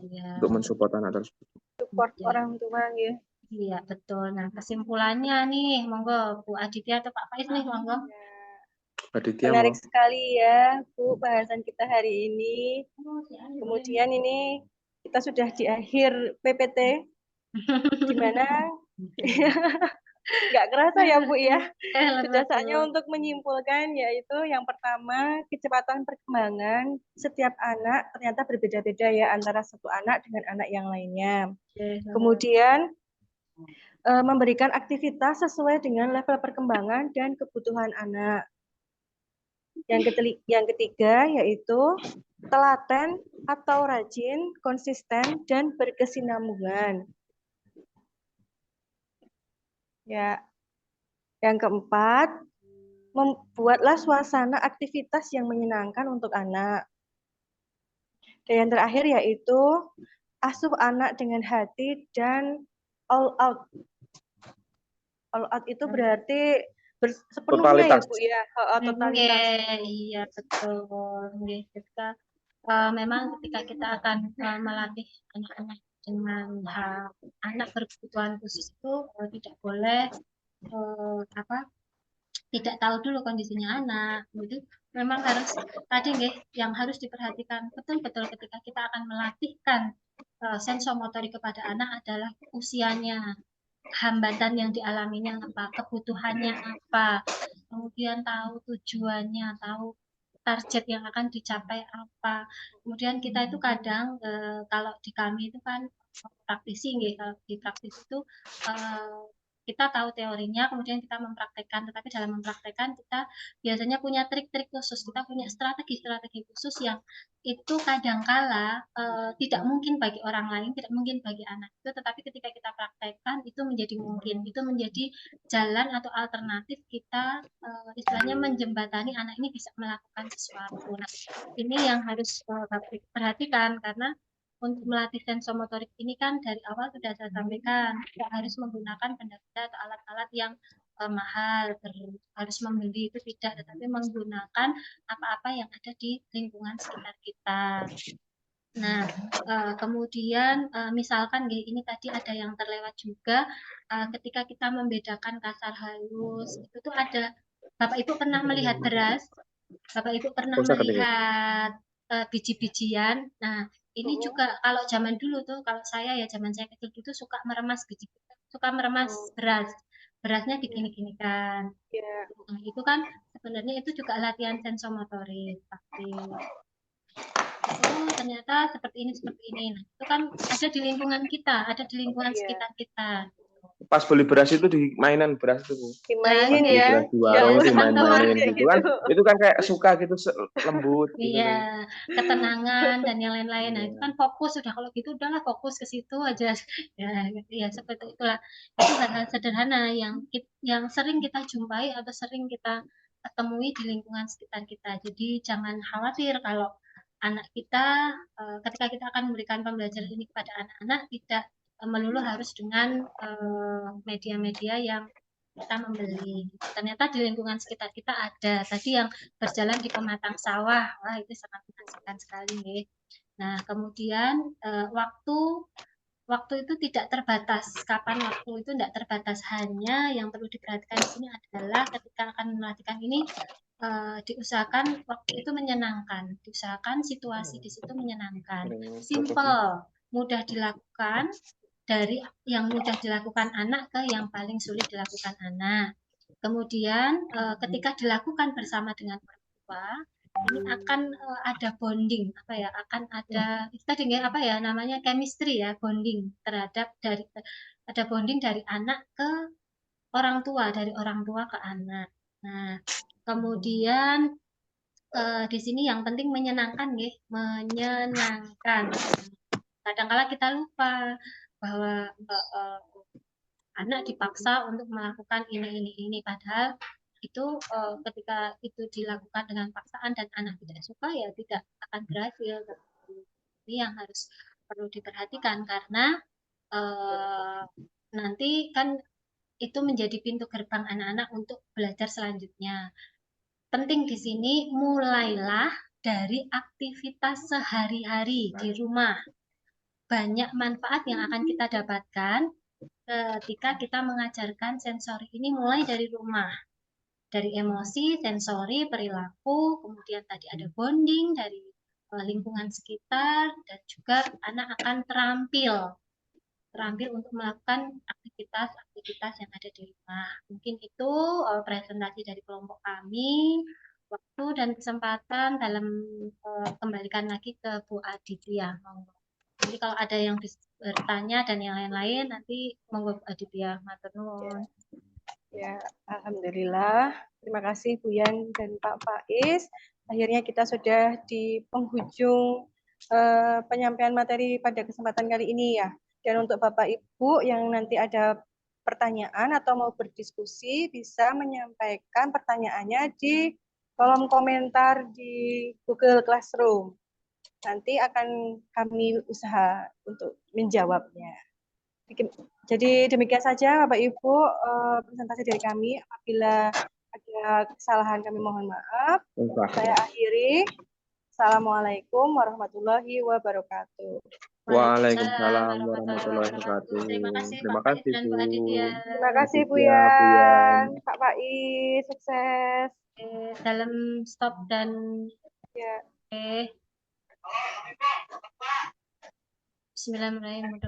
Ya. untuk mensupport anak tersebut. Support Ya. orang tua ya. Iya, betul. Nah, kesimpulannya nih, monggo Bu Aditya atau Pak Faiz nih, monggo. Aditya Menarik mau. sekali ya, Bu, bahasan kita hari ini. Kemudian ini kita sudah di akhir PPT, di mana nggak kerasa ya, Bu ya. Sudah saatnya untuk menyimpulkan, yaitu yang pertama, kecepatan perkembangan setiap anak ternyata berbeda-beda ya, antara satu anak dengan anak yang lainnya. Kemudian memberikan aktivitas sesuai dengan level perkembangan dan kebutuhan anak. Yang ketiga yaitu telaten atau rajin, konsisten, dan berkesinambungan. Ya. Yang keempat, membuatlah suasana aktivitas yang menyenangkan untuk anak. Dan yang terakhir yaitu asuh anak dengan hati dan all out. All out itu berarti sepenuhnya ya, Bu ya, totalitas. Iya, betul. Kita memang ketika kita akan melatih anak-anak dengan anak berkebutuhan khusus itu tidak boleh tidak tahu dulu kondisinya anak. Jadi memang harus tadi yang harus diperhatikan betul-betul ketika kita akan melatihkan sensomotorik kepada anak adalah usianya, hambatan yang dialaminya apa, kebutuhannya apa, kemudian tahu tujuannya, tahu target yang akan dicapai apa. Kemudian kita itu kadang kalau di kami itu kan praktisi, kalau di praktis itu kita tahu teorinya, kemudian kita mempraktekkan. Tetapi dalam mempraktekkan kita biasanya punya trik-trik khusus, kita punya strategi-strategi khusus yang itu kadangkala tidak mungkin bagi orang lain, tidak mungkin bagi anak itu, tetapi ketika kita praktekkan itu menjadi mungkin, itu menjadi jalan atau alternatif kita istilahnya menjembatani anak ini bisa melakukan sesuatu. Nah, ini yang harus perhatikan karena untuk melatih sensomotorik ini kan dari awal sudah saya sampaikan, tidak harus menggunakan benda-benda atau alat-alat yang mahal, harus membeli itu tidak, tetapi menggunakan apa-apa yang ada di lingkungan sekitar kita. Nah, kemudian misalkan ini tadi ada yang terlewat juga, ketika kita membedakan kasar halus, itu tuh ada, Bapak Ibu pernah melihat beras, Bapak Ibu pernah melihat biji-bijian. Nah, ini juga kalau zaman dulu tuh, kalau saya ya zaman saya kecil itu suka meremas beras. Berasnya digini-ginikan. Nah, itu kan sebenarnya itu juga latihan sensomotorik. Tapi ternyata seperti ini. Nah, itu kan ada di lingkungan kita, ada di lingkungan sekitar kita. Pas beli beras itu di mainan beras itu, Bu. Dimainin ya. Beras di warung dimain-mainin gitu kan. Itu kan kayak suka gitu, lembut gitu. Iya, ketenangan dan yang lain-lain. Nah, itu kan fokus sudah, kalau gitu udahlah fokus ke situ aja. Ya seperti itulah. Itu hal-hal sederhana yang sering kita jumpai atau sering kita temui di lingkungan sekitar kita. Jadi jangan khawatir kalau anak kita ketika kita akan memberikan pembelajaran ini kepada anak-anak tidak melulu harus dengan media-media yang kita membeli. Ternyata di lingkungan sekitar kita ada. Tadi yang berjalan di pematang sawah, wah itu sangat mengasihkan sekali. Nah, kemudian waktu itu tidak terbatas. Kapan waktu itu tidak terbatas, hanya yang perlu diperhatikan di sini adalah ketika akan melatihkan ini diusahakan waktu itu menyenangkan, diusahakan situasi di situ menyenangkan, simple, mudah dilakukan, dari yang mudah dilakukan anak ke yang paling sulit dilakukan anak. Kemudian ketika dilakukan bersama dengan orang tua, ini akan ada bonding, apa ya? Akan ada tadi apa ya namanya chemistry ya, bonding terhadap ada bonding dari anak ke orang tua, dari orang tua ke anak. Nah, kemudian di sini yang penting menyenangkan ya, menyenangkan. Kadang-kala kita lupa bahwa anak dipaksa untuk melakukan ini, padahal itu ketika itu dilakukan dengan paksaan dan anak tidak suka ya tidak akan berhasil. Ini yang harus perlu diperhatikan karena nanti kan itu menjadi pintu gerbang anak-anak untuk belajar selanjutnya. Penting di sini mulailah dari aktivitas sehari-hari di rumah. Banyak manfaat yang akan kita dapatkan ketika kita mengajarkan sensori ini mulai dari rumah. Dari emosi, sensori, perilaku, kemudian tadi ada bonding dari lingkungan sekitar, dan juga anak akan terampil untuk melakukan aktivitas-aktivitas yang ada di rumah. Mungkin itu presentasi dari kelompok kami. Waktu dan kesempatan dalam kembalikan lagi ke Bu Aditya. Jadi kalau ada yang bertanya dan yang lain-lain nanti monggo Bu Aditya, matur nuwun. Ya, alhamdulillah. Terima kasih Bu Yan dan Pak Faiz. Akhirnya kita sudah di penghujung penyampaian materi pada kesempatan kali ini ya. Dan untuk Bapak Ibu yang nanti ada pertanyaan atau mau berdiskusi bisa menyampaikan pertanyaannya di kolom komentar di Google Classroom. Nanti akan kami usaha untuk menjawabnya. Jadi demikian saja Bapak Ibu presentasi dari kami. Apabila ada kesalahan kami mohon maaf. Saya akhiri. Assalamualaikum warahmatullahi wabarakatuh. Waalaikumsalam warahmatullahi wabarakatuh. Terima kasih Terima Pak Faiz kasih dan Bu. Bu Aditya. Terima kasih Bu Ya, Bu Yan. Yan, Pak Faiz, sukses. Dalam stop dan Ya. Bismillahirrahmanirrahim.